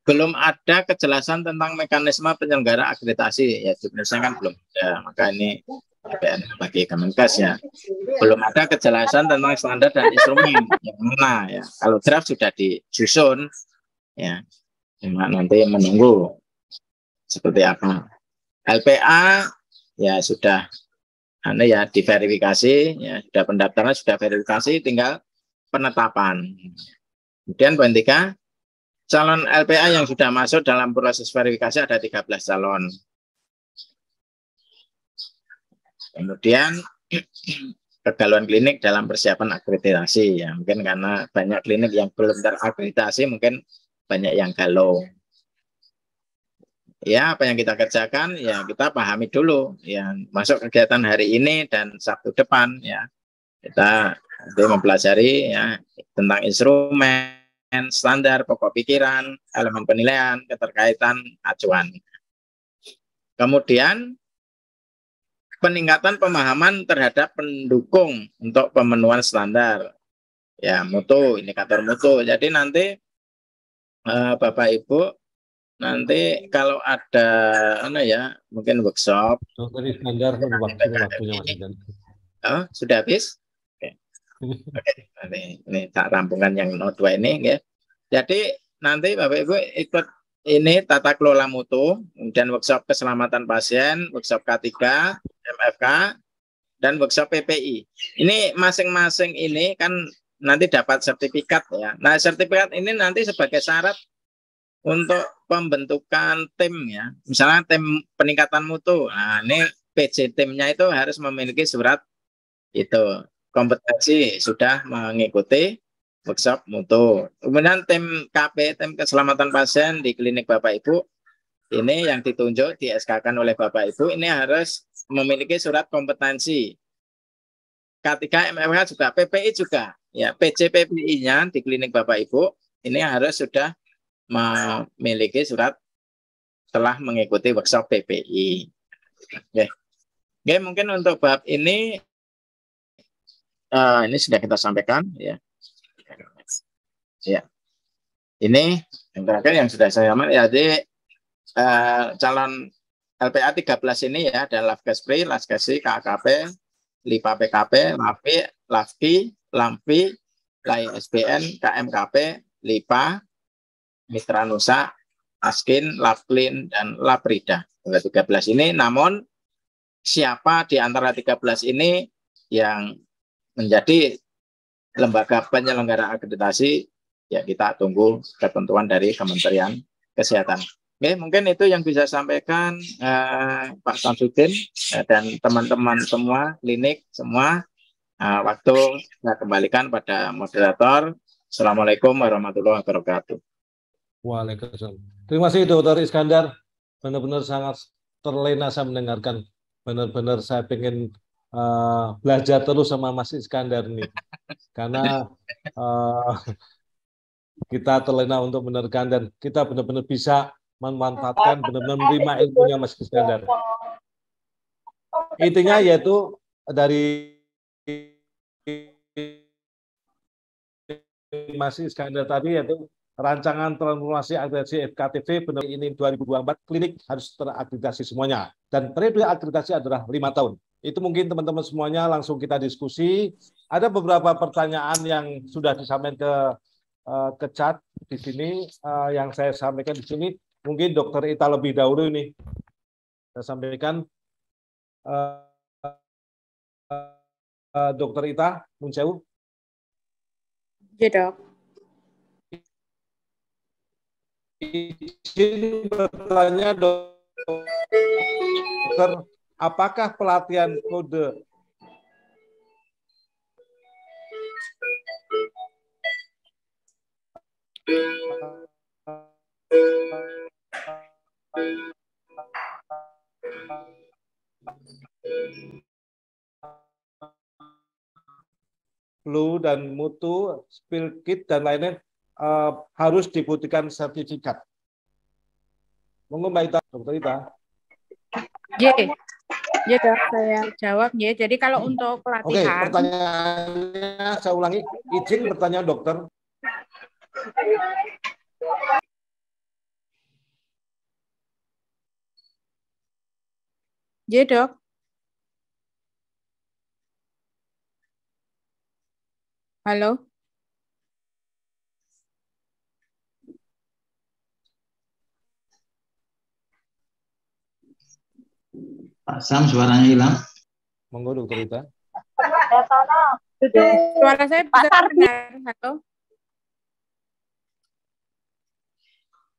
belum ada kejelasan tentang mekanisme penyelenggara akreditasi, ya di Indonesia kan belum ada, maka ini bagi Kemenkes, ya, belum ada kejelasan tentang standar dan instrumen yang mana, ya. Kalau draft sudah disusun, ya, nanti menunggu seperti apa. LPA ya sudah ya diverifikasi, ya sudah pendaftaran, sudah verifikasi, tinggal penetapan. Kemudian poin 3, calon LPA yang sudah masuk dalam proses verifikasi ada 13 calon. Kemudian kegalauan klinik dalam persiapan akreditasi, ya mungkin karena banyak klinik yang belum terakreditasi, mungkin banyak yang galau. Ya, apa yang kita kerjakan, ya kita pahami dulu, ya masuk kegiatan hari ini dan Sabtu depan, ya kita mempelajari, ya, tentang instrumen, standar, pokok pikiran, elemen penilaian, keterkaitan, acuan. Kemudian peningkatan pemahaman terhadap pendukung untuk pemenuhan standar, ya mutu, indikator mutu. Jadi nanti Bapak Ibu nanti kalau ada mungkin workshop. Dari standar waktunya Mas Idan. Oh, sudah habis? Oke. Ini tak rampungkan yang nomor 2 ini, ya. Jadi nanti Bapak Ibu ikut ini tata kelola mutu, kemudian workshop keselamatan pasien, workshop K3, MFK, dan workshop PPI. Ini masing-masing ini kan nanti dapat sertifikat, ya. Nah, sertifikat ini nanti sebagai syarat untuk pembentukan tim, ya. Misalnya tim peningkatan mutu. Nah, ini PJ timnya itu harus memiliki surat itu kompetensi sudah mengikuti workshop mutu. Kemudian tim KP, tim keselamatan pasien di klinik Bapak Ibu, ini yang ditunjuk, di SK-kan oleh Bapak Ibu, ini harus memiliki surat kompetensi. K3 MFK juga, PPI juga, ya, PJ PPI-nya di klinik Bapak Ibu, ini harus sudah memiliki surat telah mengikuti workshop PPI. Oke. Oke, mungkin untuk bab ini sudah kita sampaikan, ya. Ya. Ini yang terakhir yang sudah saya sampaikan, ya, jadi calon LPA 13 ini, ya, ada Lafkespri, Laskesi, KKP, LIPA PKP, LAFI, LAFKI, LAMPI, LAI SBN, KMKP, LIPA, Mitra Nusa, Askin, Lapklin, dan Laprida. 13 ini, namun siapa di antara 13 ini yang menjadi lembaga penyelenggara akreditasi, ya kita tunggu ketentuan dari Kementerian Kesehatan. Oke, mungkin itu yang bisa sampaikan Pak Samsudin dan teman-teman semua, klinik semua. Waktu saya kembalikan pada moderator. Assalamualaikum warahmatullahi wabarakatuh. Waalaikumsalam. Terima kasih Dr. Iskandar. Benar-benar sangat terlena saya mendengarkan. Benar-benar saya pengen belajar terus sama Mas Iskandar ini. Karena kita terlena untuk menerkan dan kita benar-benar bisa memanfaatkan, benar-benar menerima ilmunya Mas Iskandar. Intinya yaitu dari Mas Iskandar tadi, yaitu rancangan transformasi akreditasi FKTV benar ini 2024 klinik harus terakreditasi semuanya, dan periode akreditasi adalah 5 tahun. Itu mungkin teman-teman semuanya, langsung kita diskusi. Ada beberapa pertanyaan yang sudah disampaikan ke chat di sini, yang saya sampaikan di sini. Mungkin Dokter Ita lebih dahulu ini saya sampaikan. Dokter Ita, Mun Sewu. Ya, Dok. Izin bertanya, dokter, apakah pelatihan kode flu dan mutu, spill kit dan lainnya harus dibuktikan sertifikat? Monggo Mbak Ita, Dokter Ita. Ya, Dok, saya jawab ya. Jadi kalau untuk pelatihan. Oke, pertanyaannya saya ulangi. Izin bertanya, dokter. Ya, Dok. Halo. Pak Sam, suaranya hilang. Monggo Dokter Ita. Suara saya bisa terdengar. Halo.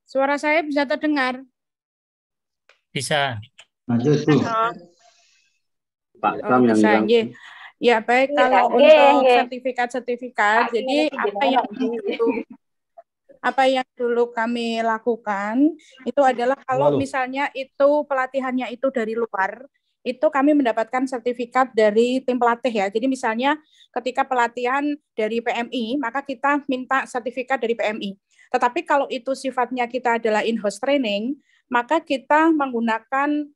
Suara saya bisa terdengar. Bisa. Lanjut, Bu. Pak Sam yang hilang. Ya, baik. Kalau untuk sertifikat-sertifikat, jadi apa yang dulu kami lakukan itu adalah kalau misalnya itu pelatihannya itu dari luar, itu kami mendapatkan sertifikat dari tim pelatih ya. Jadi misalnya ketika pelatihan dari PMI, maka kita minta sertifikat dari PMI. Tetapi kalau itu sifatnya kita adalah in-house training, maka kita menggunakan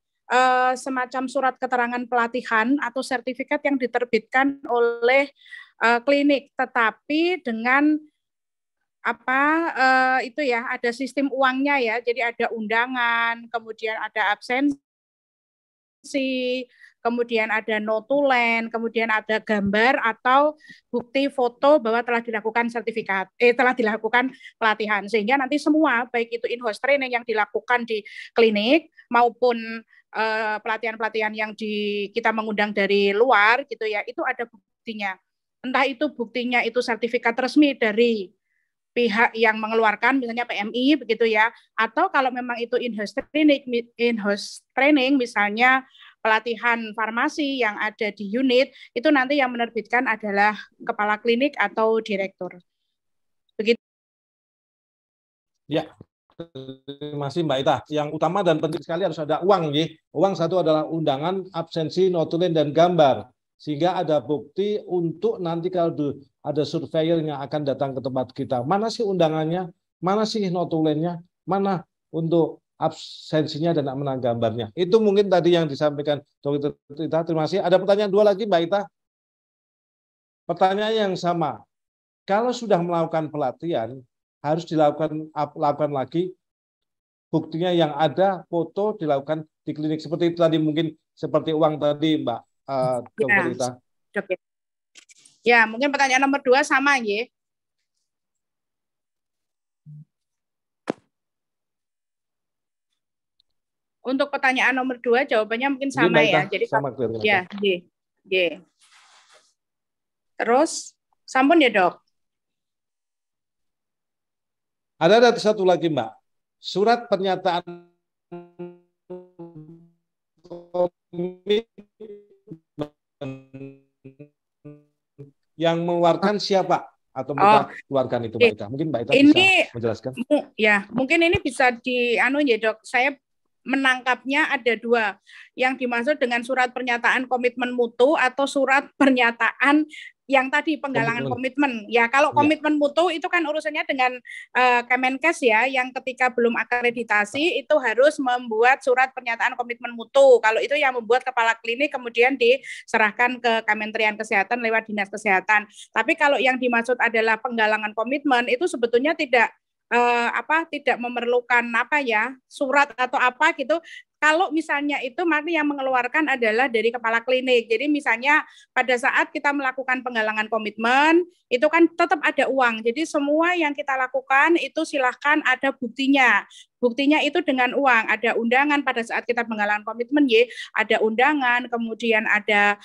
semacam surat keterangan pelatihan atau sertifikat yang diterbitkan oleh klinik, tetapi dengan itu ya, ada sistem uangnya ya. Jadi ada undangan, kemudian ada absensi, kemudian ada notulen, kemudian ada gambar atau bukti foto bahwa telah dilakukan telah dilakukan pelatihan. Sehingga nanti semua, baik itu in-house training yang dilakukan di klinik maupun pelatihan-pelatihan yang kita mengundang dari luar gitu ya, itu ada buktinya. Entah itu buktinya itu sertifikat resmi dari pihak yang mengeluarkan, misalnya PMI begitu ya, atau kalau memang itu in-house training, misalnya pelatihan farmasi yang ada di unit, itu nanti yang menerbitkan adalah kepala klinik atau direktur. Begitu. Ya, terima kasih Mbak Ita. Yang utama dan penting sekali harus ada uang. Ya. Uang satu adalah undangan, absensi, notulen, dan gambar. Sehingga ada bukti untuk nanti kalau ada surveyor yang akan datang ke tempat kita. Mana sih undangannya? Mana sih notulennya? Mana untuk absensinya dan mana gambarnya? Itu mungkin tadi yang disampaikan Dokter Ita. Terima kasih. Ada pertanyaan dua lagi Mbak Ita? Pertanyaan yang sama. Kalau sudah melakukan pelatihan, harus dilakukan lagi buktinya yang ada, foto dilakukan di klinik. Seperti itu tadi, mungkin seperti uang tadi Mbak Dokter Ita. Ya, mungkin pertanyaan nomor 2 sama ya. Untuk pertanyaan nomor 2 jawabannya mungkin sama ya. Jadi sama, ya, Terus sampun ya, Dok. Ada satu lagi, Mbak. Surat pernyataan yang mengeluarkan siapa atau keluarkan itu Mbak Ita? Mungkin Mbak Ita bisa menjelaskan. Ya, mungkin ini bisa ya, Dok. Saya menangkapnya ada 2. Yang dimaksud dengan surat pernyataan komitmen mutu atau surat pernyataan yang tadi penggalangan komitmen. Ya, kalau komitmen mutu itu kan urusannya dengan Kemenkes ya, yang ketika belum akreditasi itu harus membuat surat pernyataan komitmen mutu. Kalau itu yang membuat kepala klinik kemudian diserahkan ke Kementerian Kesehatan lewat Dinas Kesehatan. Tapi kalau yang dimaksud adalah penggalangan komitmen itu sebetulnya tidak memerlukan surat atau apa gitu. Kalau misalnya itu nanti yang mengeluarkan adalah dari kepala klinik. Jadi misalnya pada saat kita melakukan penggalangan komitmen itu kan tetap ada uang. Jadi semua yang kita lakukan itu silahkan ada buktinya Buktinya itu dengan uang, ada undangan pada saat kita penggalangan komitmen Y, ada undangan, kemudian ada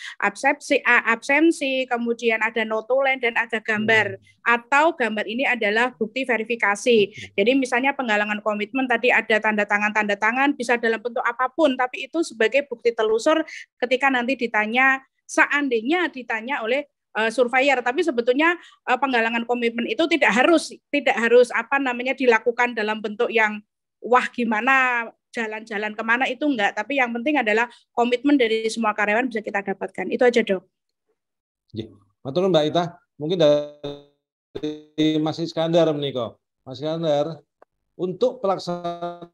absensi, kemudian ada notulen dan ada gambar. Atau gambar ini adalah bukti verifikasi. Jadi misalnya penggalangan komitmen tadi ada tanda tangan, bisa dalam bentuk apapun, tapi itu sebagai bukti telusur ketika nanti ditanya, seandainya ditanya oleh surveyor, tapi sebetulnya penggalangan komitmen itu tidak harus dilakukan dalam bentuk yang wah gimana jalan-jalan kemana, itu enggak, tapi yang penting adalah komitmen dari semua karyawan bisa kita dapatkan. Itu aja, Dok. Matur Mbak Ita, mungkin dari Mas Iskandar meniko. Mas Iskandar, untuk pelaksanaan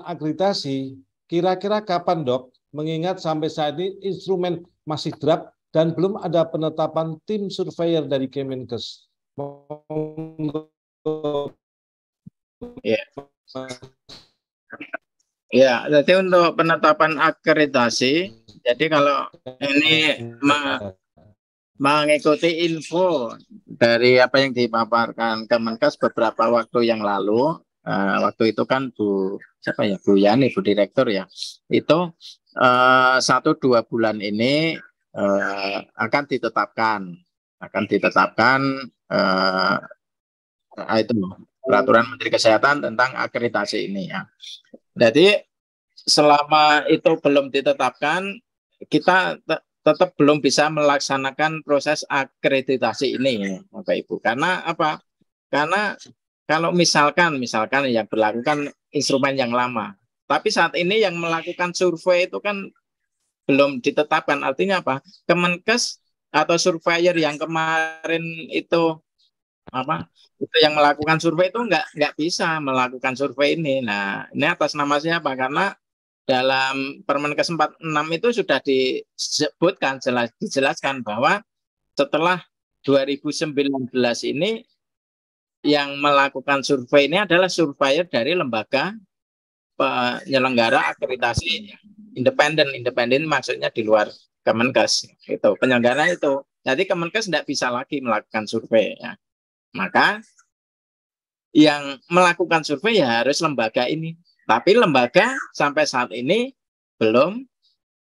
akreditasi kira-kira kapan, Dok? Mengingat sampai saat ini instrumen masih draft dan belum ada penetapan tim surveyor dari Kemenkes. Ya. Ya, jadi untuk penetapan akreditasi, jadi kalau ini mengikuti info dari apa yang dipaparkan Kemenkes beberapa waktu yang lalu, waktu itu kan Bu Yani, Bu Direktur ya, itu 1-2 bulan ini akan ditetapkan itu peraturan Menteri Kesehatan tentang akreditasi ini ya. Jadi selama itu belum ditetapkan, kita tetap belum bisa melaksanakan proses akreditasi ini, Bapak Ibu. Karena apa? Karena kalau misalkan yang berlakukan instrumen yang lama, tapi saat ini yang melakukan survei itu kan belum ditetapkan. Artinya apa? Kemenkes atau surveyor yang kemarin itu yang melakukan survei itu nggak bisa melakukan survei ini. Nah, ini atas nama siapa? Karena dalam Permenkes 46 itu sudah disebutkan, dijelaskan bahwa setelah 2019 ini yang melakukan survei ini adalah surveyor dari lembaga penyelenggara akreditasi independen maksudnya di luar Kemenkes itu penyelenggara itu. Jadi Kemenkes tidak bisa lagi melakukan survei ya. Maka yang melakukan survei ya harus lembaga ini. Tapi lembaga sampai saat ini belum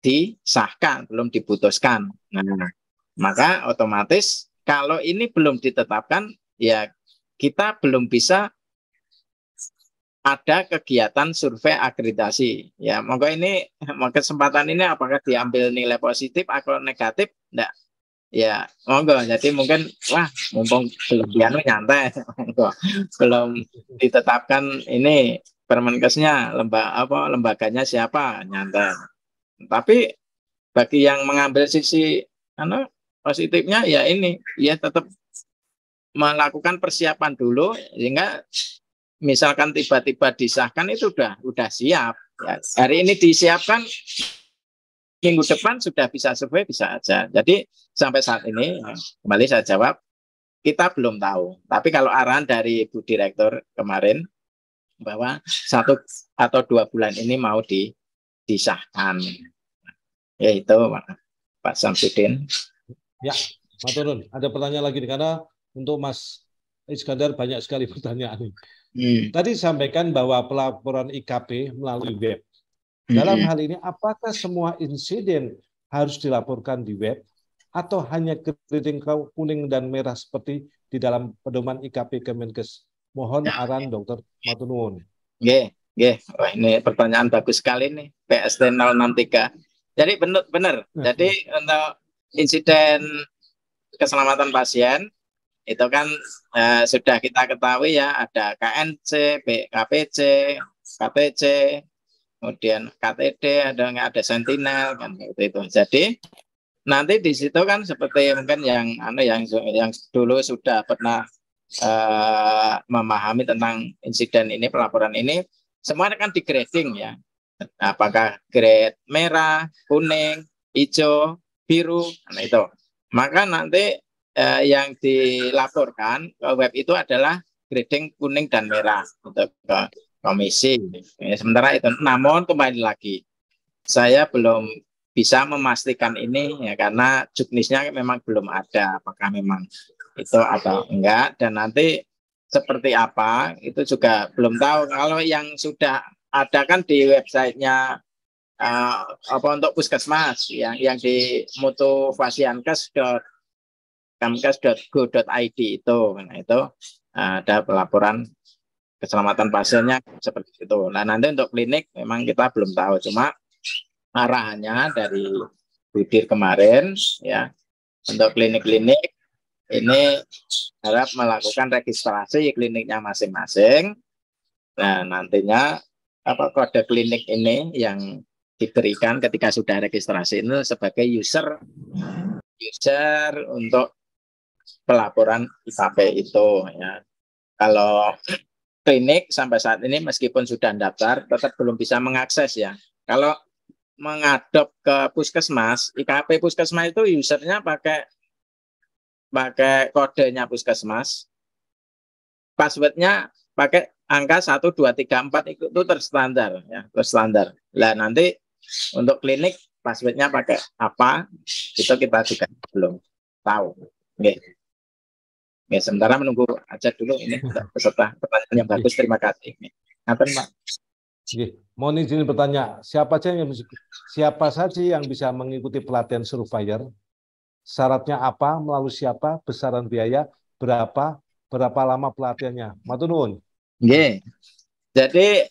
disahkan, belum diputuskan. Nah, maka otomatis kalau ini belum ditetapkan, ya kita belum bisa ada kegiatan survei akreditasi. Ya, monggo ini kesempatan ini apakah diambil nilai positif atau negatif? Enggak. Ya, monggo. Jadi mungkin mumpung belum nyantai, belum ditetapkan ini Permenkesnya lembaganya siapa, nyantai. Tapi bagi yang mengambil sisi positifnya ya ini, ya tetap melakukan persiapan dulu sehingga misalkan tiba-tiba disahkan itu udah siap. Ya, hari ini disiapkan, minggu depan sudah bisa survei, bisa aja. Jadi sampai saat ini, kembali saya jawab, kita belum tahu. Tapi kalau arahan dari Bu Direktur kemarin, bahwa 1 atau 2 bulan ini mau disahkan. Yaitu Pak Samsudin. Ya, maturun. Ada pertanyaan lagi, karena untuk Mas Iskandar banyak sekali pertanyaan. Tadi sampaikan bahwa pelaporan IKP melalui web. Dalam hal ini, apakah semua insiden harus dilaporkan di web atau hanya keriting kuning dan merah seperti di dalam pedoman IKP Kemenkes? Mohon arahan Dr. Matunun. Wah, ini pertanyaan bagus sekali nih, PST 063. Jadi benar. Jadi untuk insiden keselamatan pasien itu kan sudah kita ketahui ya, ada KNC, KPC, KTC, kemudian KTD, ada Sentinel kan itu. Jadi nanti di situ kan seperti mungkin yang dulu sudah pernah memahami tentang insiden ini, pelaporan ini, semuanya kan di grading ya. Apakah grade merah, kuning, hijau, biru, nah itu. Maka nanti yang dilaporkan ke web itu adalah grading kuning dan merah untuk ke komisi. Sementara itu, namun kembali lagi, saya belum bisa memastikan ini ya, karena juknisnya memang belum ada, apakah memang itu atau enggak, dan nanti seperti apa itu juga belum tahu. Kalau yang sudah ada kan di websitenya untuk puskesmas yang di mutovasiankes.kamkes.go.id itu. Nah, itu ada pelaporan keselamatan pasiennya seperti itu. Nah, nanti untuk klinik memang kita belum tahu, cuma arahannya dari Budir kemarin ya, untuk klinik-klinik ini harap melakukan registrasi kliniknya masing-masing. Nah, nantinya kode klinik ini yang diberikan ketika sudah registrasi ini sebagai user untuk pelaporan IKP itu ya. Kalau klinik sampai saat ini meskipun sudah daftar tetap belum bisa mengakses ya. Kalau mengadop ke puskesmas, IKP puskesmas itu usernya pakai kodenya puskesmas, passwordnya pakai angka 1, 2, 3, 4 itu terstandar ya, terstandar. Nah, nanti untuk klinik passwordnya pakai apa itu kita juga belum tahu. Oke. Oke, sementara menunggu aja dulu ini peserta pertanyaan yang bagus. Terima kasih. Ngapain, Pak? Oke. Mohon izin bertanya, siapa saja yang bisa mengikuti pelatihan Surveyor? Syaratnya apa, melalui siapa, besaran biaya, berapa lama pelatihannya? Matur nuwun. Oke. Jadi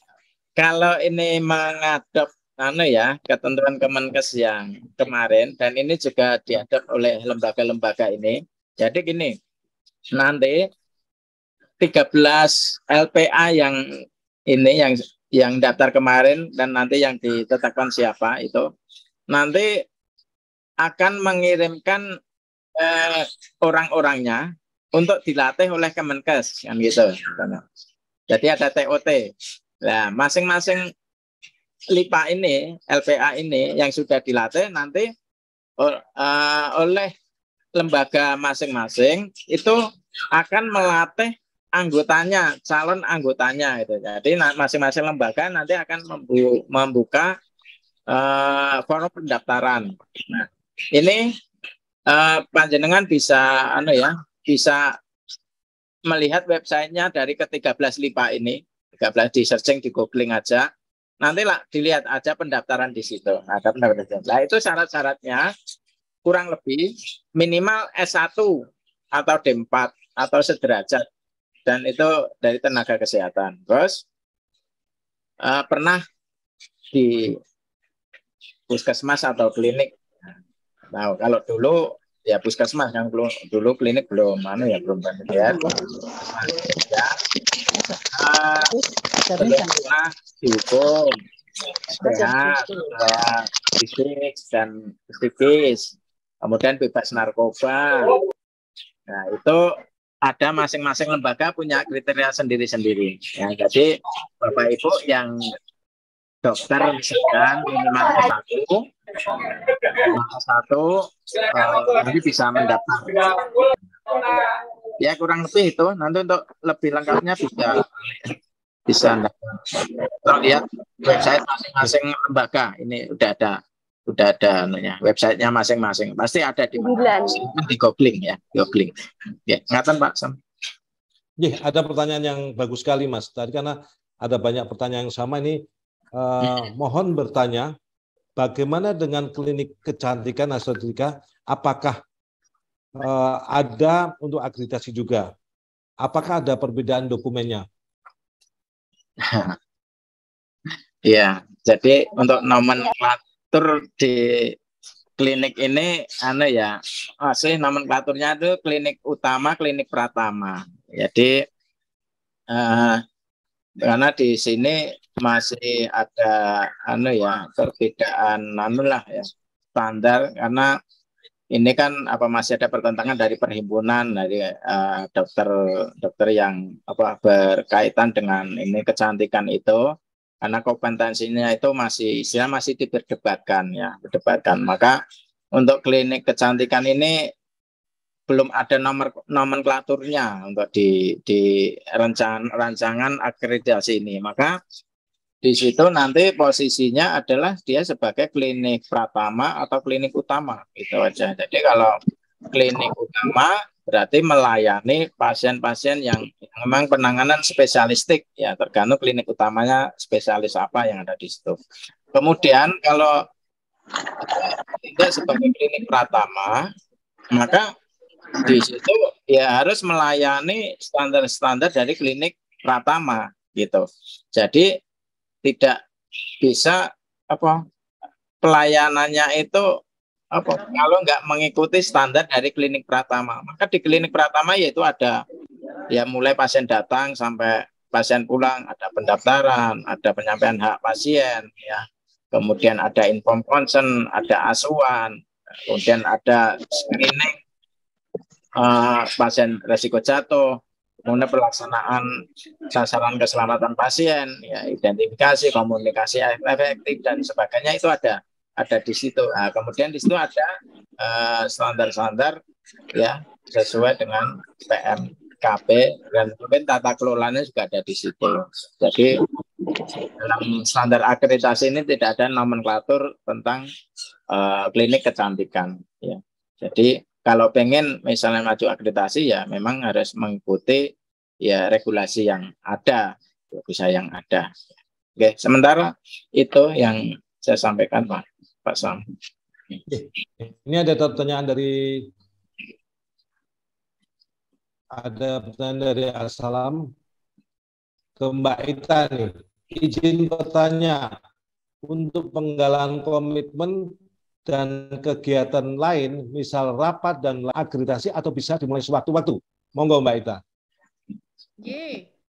kalau ini mengadop ketentuan Kemenkes yang kemarin dan ini juga diadop oleh lembaga-lembaga ini. Jadi gini, nanti 13 LPA yang daftar kemarin dan nanti yang ditetapkan siapa itu nanti akan mengirimkan orang-orangnya untuk dilatih oleh Kemenkes kan gitu. Jadi ada TOT. Nah, masing-masing LIPA ini, LPA ini yang sudah dilatih nanti oleh lembaga masing-masing itu akan melatih anggotanya, calon anggotanya itu. Jadi masing-masing lembaga nanti akan membuka forum pendaftaran. Nah, ini panjenengan bisa bisa melihat websitenya dari ke-13 LIPA ini, 13 di searching di googling aja. Nanti dilihat aja pendaftaran di situ. Ada pendaftaran. Nah, itu syarat-syaratnya kurang lebih minimal S1 atau D4 atau sederajat dan itu dari tenaga kesehatan. Terus pernah di puskesmas atau klinik. Nah, kalau dulu ya puskesmas kan dulu klinik belum belum banyak ya. Pernah dihukum sehat, fisik dan psikis, kemudian bebas narkoba. Nah, itu ada masing-masing lembaga punya kriteria sendiri-sendiri. Ya, jadi Bapak Ibu yang dokter misalkan minimal satu nanti bisa mendaftar. Ya kurang lebih itu. Nanti untuk lebih lengkapnya bisa lihat website masing-masing lembaga. Ini udah ada websitenya masing-masing. Pasti ada di googling ya, googling. Ya, ngatan Pak Sam. Ya, ada pertanyaan yang bagus sekali Mas. Tadi karena ada banyak pertanyaan yang sama ini. Mohon bertanya, bagaimana dengan klinik kecantikan AstraZeneca? Apakah ada untuk akreditasi juga? Apakah ada perbedaan dokumennya? Ya, jadi untuk nomenklatur di klinik ini, nomenklaturnya itu klinik utama, klinik pratama. Jadi karena di sini masih ada perbedaan standar karena ini kan masih ada pertentangan dari perhimpunan dari dokter yang berkaitan dengan ini kecantikan itu karena kompetensinya itu masih diperdebatkan ya, Maka untuk klinik kecantikan ini belum ada nomenklaturnya untuk di rancangan akreditasi ini. Maka di situ nanti posisinya adalah dia sebagai klinik pratama atau klinik utama, gitu aja. Jadi kalau klinik utama berarti melayani pasien-pasien yang memang penanganan spesialistik ya, tergantung klinik utamanya spesialis apa yang ada di situ. Kemudian kalau tidak sebagai klinik pratama, maka di situ ya harus melayani standar-standar dari klinik pratama gitu. Jadi tidak bisa pelayanannya itu kalau nggak mengikuti standar dari klinik pratama. Maka di klinik pratama yaitu ada ya mulai pasien datang sampai pasien pulang, ada pendaftaran, ada penyampaian hak pasien ya. Kemudian ada inform consent, ada asuhan, kemudian ada screening pasien resiko jatuh, kemudian pelaksanaan sasaran keselamatan pasien, ya identifikasi, komunikasi efektif dan sebagainya itu ada di situ. Nah, kemudian di situ ada standar-standar ya sesuai dengan PMKP dan mungkin tata kelolanya juga ada di situ. Jadi dalam standar akreditasi ini tidak ada nomenklatur tentang klinik kecantikan. Ya. Jadi kalau pengen misalnya maju akreditasi ya memang harus mengikuti ya regulasi yang ada, bisa yang ada. Oke, sementara itu yang saya sampaikan Pak Sam. Ini ada pertanyaan dari Assalam ke Mbak Ita nih. Izin bertanya, untuk penggalangan komitmen dan kegiatan lain, misal rapat dan akreditasi, atau bisa dimulai sewaktu-waktu? Monggo Mbak Ita.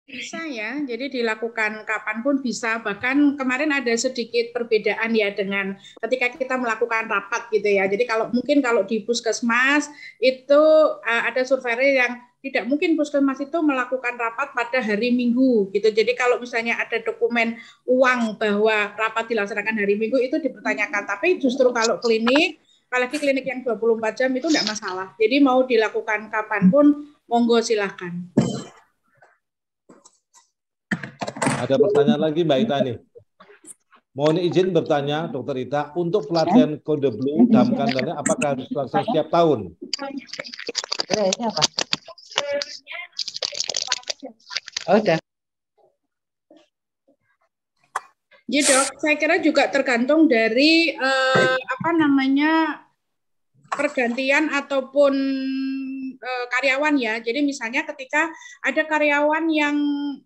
Bisa ya, jadi dilakukan kapanpun bisa. Bahkan kemarin ada sedikit perbedaan ya dengan ketika kita melakukan rapat gitu ya. Jadi kalau di puskesmas itu ada survei yang tidak mungkin puskesmas itu melakukan rapat pada hari Minggu gitu. Jadi kalau misalnya ada dokumen uang bahwa rapat dilaksanakan hari Minggu itu dipertanyakan. Tapi justru kalau klinik, apalagi klinik yang 24 jam itu tidak masalah. Jadi mau dilakukan kapanpun, monggo silahkan. Ada pertanyaan lagi Mbak Ita nih. Mohon izin bertanya Dokter Ita, untuk pelatihan kode blue dalam kandangnya apakah harus dilaksanakan setiap tahun? Udah. Ya Dok, saya kira juga tergantung dari pergantian ataupun karyawan ya. Jadi misalnya ketika ada karyawan yang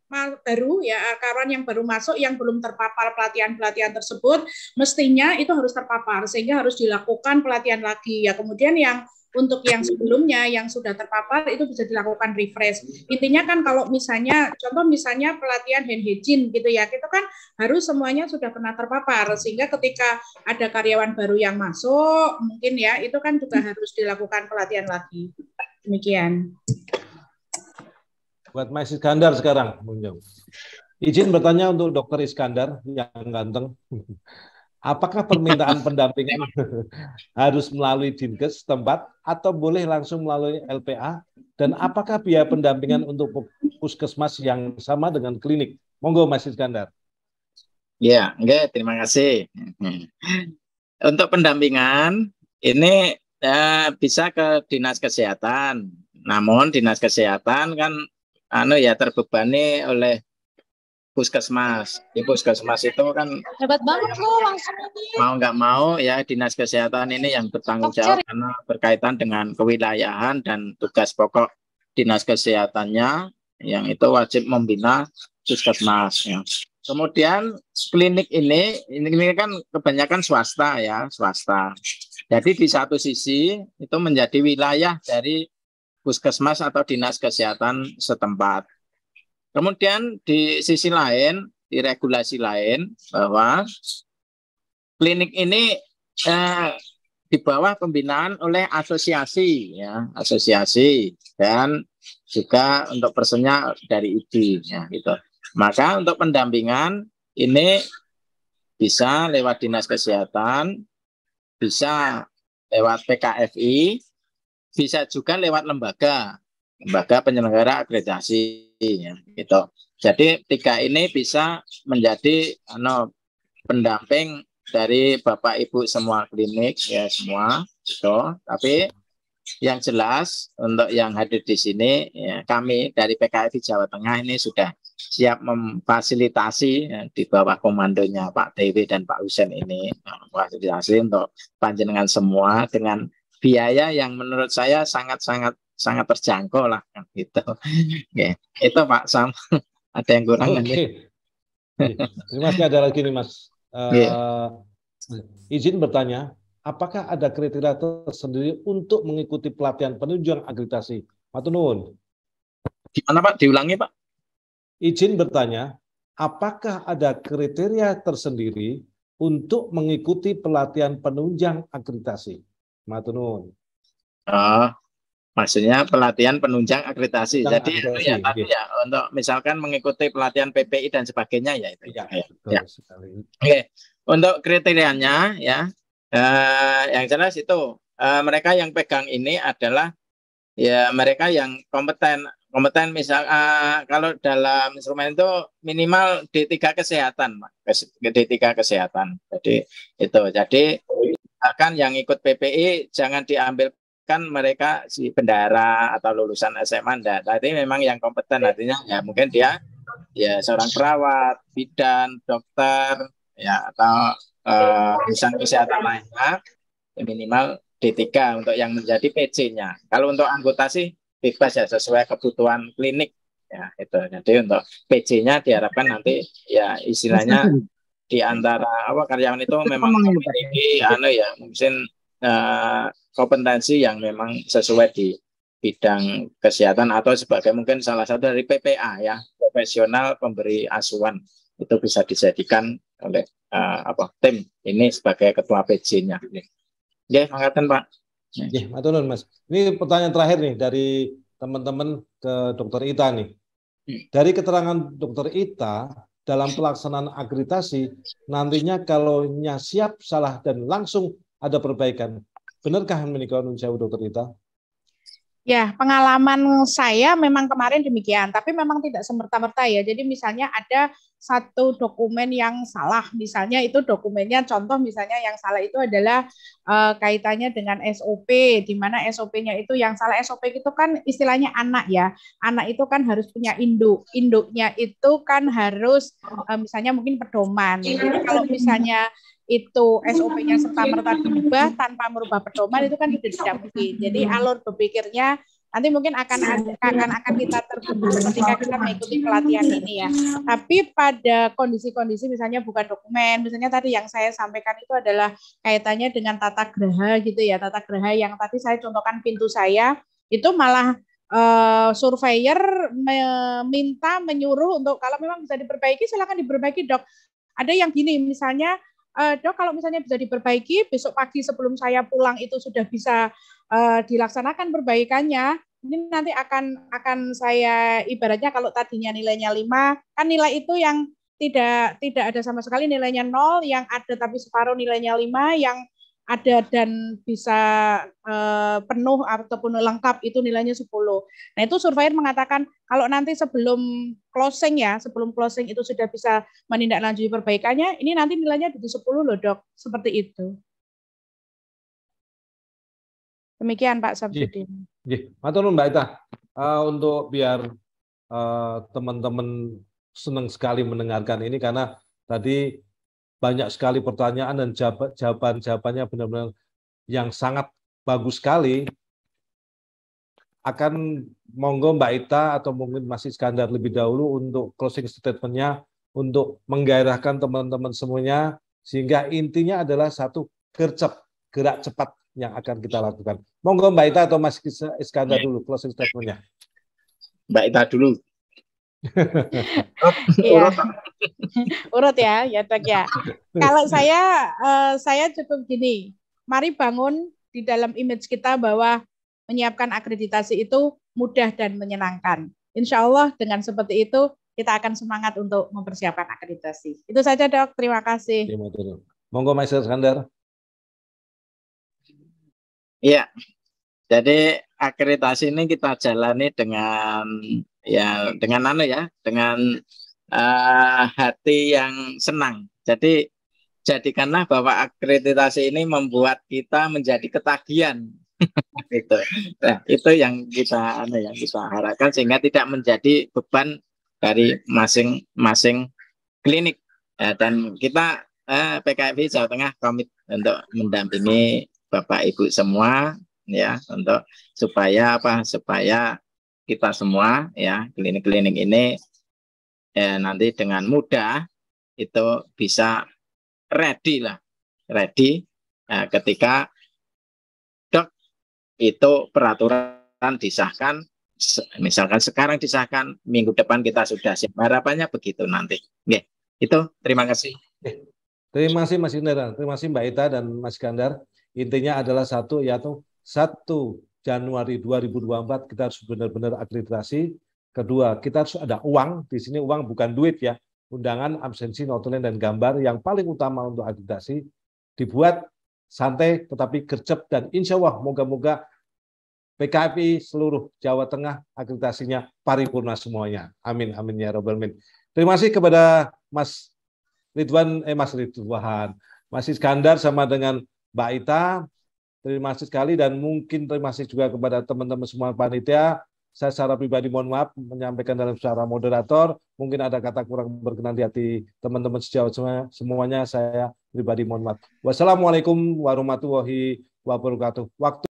baru ya, karyawan yang baru masuk yang belum terpapar pelatihan-pelatihan tersebut, mestinya itu harus terpapar sehingga harus dilakukan pelatihan lagi ya. Kemudian yang untuk yang sebelumnya yang sudah terpapar itu bisa dilakukan refresh. Intinya kan kalau misalnya contoh misalnya pelatihan hand hygiene gitu ya, itu kan harus semuanya sudah pernah terpapar sehingga ketika ada karyawan baru yang masuk mungkin ya itu kan juga harus dilakukan pelatihan lagi. Demikian. Buat Mas Iskandar sekarang, izin bertanya untuk Dokter Iskandar yang ganteng. Apakah permintaan pendampingan harus melalui Dinkes setempat atau boleh langsung melalui LPA? Dan apakah biaya pendampingan untuk puskesmas yang sama dengan klinik? Monggo Mas Iskandar. Ya, terima kasih. Untuk pendampingan ini bisa ke Dinas Kesehatan. Namun Dinas Kesehatan kan terbebani oleh puskesmas. Di puskesmas itu kan hebat banget loh, langsung mau nggak mau ya Dinas Kesehatan ini yang bertanggung jawab karena berkaitan dengan kewilayahan dan tugas pokok Dinas Kesehatannya yang itu wajib membina puskesmas. Ya. Kemudian klinik ini kan kebanyakan swasta ya, swasta. Jadi di satu sisi itu menjadi wilayah dari puskesmas atau Dinas Kesehatan setempat. Kemudian di sisi lain, di regulasi lain bahwa klinik ini di bawah pembinaan oleh asosiasi ya, asosiasi dan juga untuk personnya dari ID ya gitu. Maka untuk pendampingan ini bisa lewat Dinas Kesehatan, bisa lewat PKFI, bisa juga lewat lembaga penyelenggara akreditasi ya, gitu. Jadi 3 ini bisa menjadi pendamping dari Bapak Ibu semua klinik ya semua gitu. Tapi Yang jelas untuk yang hadir di sini, ya, kami dari PKFI Jawa Tengah ini sudah siap memfasilitasi ya, di bawah komandonya Pak Dewi dan Pak Husen ini, memfasilitasi untuk panjenengan semua dengan biaya yang menurut saya sangat terjangkau lah gitu. Oke, itu Pak Sam. Ada yang kurang Oke. Terima kasih. Ada lagi nih Mas. Izin bertanya, apakah ada kriteria tersendiri untuk mengikuti pelatihan penunjang akreditasi? Matur nuwun. Gimana Pak? Diulangi Pak. Izin bertanya, apakah ada kriteria tersendiri untuk mengikuti pelatihan penunjang akreditasi? Matur nuwun. Maksudnya pelatihan penunjang akreditasi. Jadi akreditasi, ya tadi ya untuk misalkan mengikuti pelatihan PPI dan sebagainya ya itu. Ya, ya. Oke. Untuk kriterianya ya yang jelas itu mereka yang pegang ini adalah ya mereka yang kompeten misal kalau dalam instrumen itu minimal D3 kesehatan, D3 kesehatan. Jadi itu. Jadi akan yang ikut PPI jangan diambilkan mereka si bendara atau lulusan SMA enggak. Tapi memang yang kompeten artinya ya mungkin dia ya seorang perawat, bidan, dokter ya atau lulusan kesehatan lainnya minimal D3 untuk yang menjadi PC-nya. Kalau untuk anggota sih bebas ya sesuai kebutuhan klinik ya itu. Jadi untuk PC-nya diharapkan nanti ya istilahnya di antara karyawan itu memang memiliki mungkin kompetensi yang memang sesuai di bidang kesehatan atau sebagai mungkin salah satu dari PPA ya, profesional pemberi asuhan. Itu bisa dijadikan oleh tim ini sebagai ketua PJ-nya. Ya, makasih Pak. Ya, matur nuwun Mas. Ini pertanyaan terakhir nih dari teman-teman ke Dokter Ita nih. Dari keterangan Dokter Ita dalam pelaksanaan akreditasi nantinya kalau siap, salah dan langsung ada perbaikan. Benarkah menikah nun sewu Dokter Ita? Ya, pengalaman saya memang kemarin demikian, tapi memang tidak semerta-merta ya. Jadi misalnya ada satu dokumen yang salah, misalnya itu dokumennya, contoh misalnya yang salah itu adalah kaitannya dengan SOP, di mana SOP-nya itu yang salah. SOP itu kan istilahnya anak ya, anak itu kan harus punya induk, induknya itu kan harus misalnya mungkin pedoman. Jadi kalau misalnya itu SOP-nya serta-merta diubah tanpa merubah pedoman itu kan tidak mungkin. Jadi alur berpikirnya nanti mungkin akan kita terbentuk ketika kita mengikuti pelatihan ini ya. Tapi pada kondisi-kondisi misalnya bukan dokumen, misalnya tadi yang saya sampaikan itu adalah kaitannya dengan tata graha gitu ya, tata graha yang tadi saya contohkan pintu saya itu malah surveyor menyuruh untuk kalau memang bisa diperbaiki silakan diperbaiki dok. Ada yang gini misalnya dok kalau misalnya bisa diperbaiki besok pagi sebelum saya pulang itu sudah bisa dilaksanakan perbaikannya, ini nanti akan saya ibaratnya kalau tadinya nilainya 5, kan nilai itu yang tidak ada sama sekali nilainya 0, yang ada tapi separuh nilainya 5, yang ada dan bisa penuh ataupun lengkap itu nilainya 10. Nah itu surveyor mengatakan kalau nanti sebelum closing itu sudah bisa menindaklanjuti perbaikannya, ini nanti nilainya jadi 10 loh dok, seperti itu. Demikian Pak Samsudin. Matur nuwun Mbak Ita. Untuk biar teman-teman senang sekali mendengarkan ini karena tadi banyak sekali pertanyaan dan jawaban-jawabannya benar-benar yang sangat bagus sekali. Akan monggo Mbak Ita atau mungkin Mas Iskandar lebih dahulu untuk closing statement-nya untuk menggairahkan teman-teman semuanya sehingga intinya adalah satu gerak cepat yang akan kita lakukan. Monggo Mbak Ita atau Mas Iskandar dulu closing statement-nya. Mbak Ita dulu. Iya. Urut ya dok ya. Kalau saya cukup gini, mari bangun di dalam image kita bahwa menyiapkan akreditasi itu mudah dan menyenangkan. Insya Allah dengan seperti itu kita akan semangat untuk mempersiapkan akreditasi. Itu saja dok, terima kasih. Monggo Mas Iskandar. Iya, jadi akreditasi ini kita jalani dengan hati yang senang. Jadi jadikanlah bahwa akreditasi ini membuat kita menjadi ketagihan. itu. Nah, itu yang kita harapkan sehingga tidak menjadi beban dari masing-masing klinik. Dan kita PKFI Jawa Tengah komit untuk mendampingi Bapak Ibu semua ya, untuk supaya kita semua ya klinik-klinik ini nanti dengan mudah itu bisa ready ketika dok itu peraturan disahkan, misalkan sekarang disahkan, minggu depan kita sudah siap. Harapannya begitu nanti. Oke, itu terima kasih. Terima kasih Mas Iskandar, terima kasih Mbak Ita dan Mas Iskandar. Intinya adalah yaitu 1 Januari 2024 kita harus benar-benar akreditasi. Kedua, kita harus ada uang. Di sini uang bukan duit ya. Undangan, absensi, notulen, dan gambar yang paling utama untuk akreditasi dibuat santai tetapi gercep, dan insya Allah moga-moga PKFI seluruh Jawa Tengah akreditasinya paripurna semuanya. Amin, amin ya robbal alamin. Terima kasih kepada Mas Ridwan, Mas Iskandar sama dengan Mbak Ita. Terima kasih sekali, dan mungkin terima kasih juga kepada teman-teman semua panitia. Saya secara pribadi mohon maaf menyampaikan dalam secara moderator, mungkin ada kata kurang berkenan di hati teman-teman sejauh semuanya, saya pribadi mohon maaf. Wassalamualaikum warahmatullahi wabarakatuh. Waktu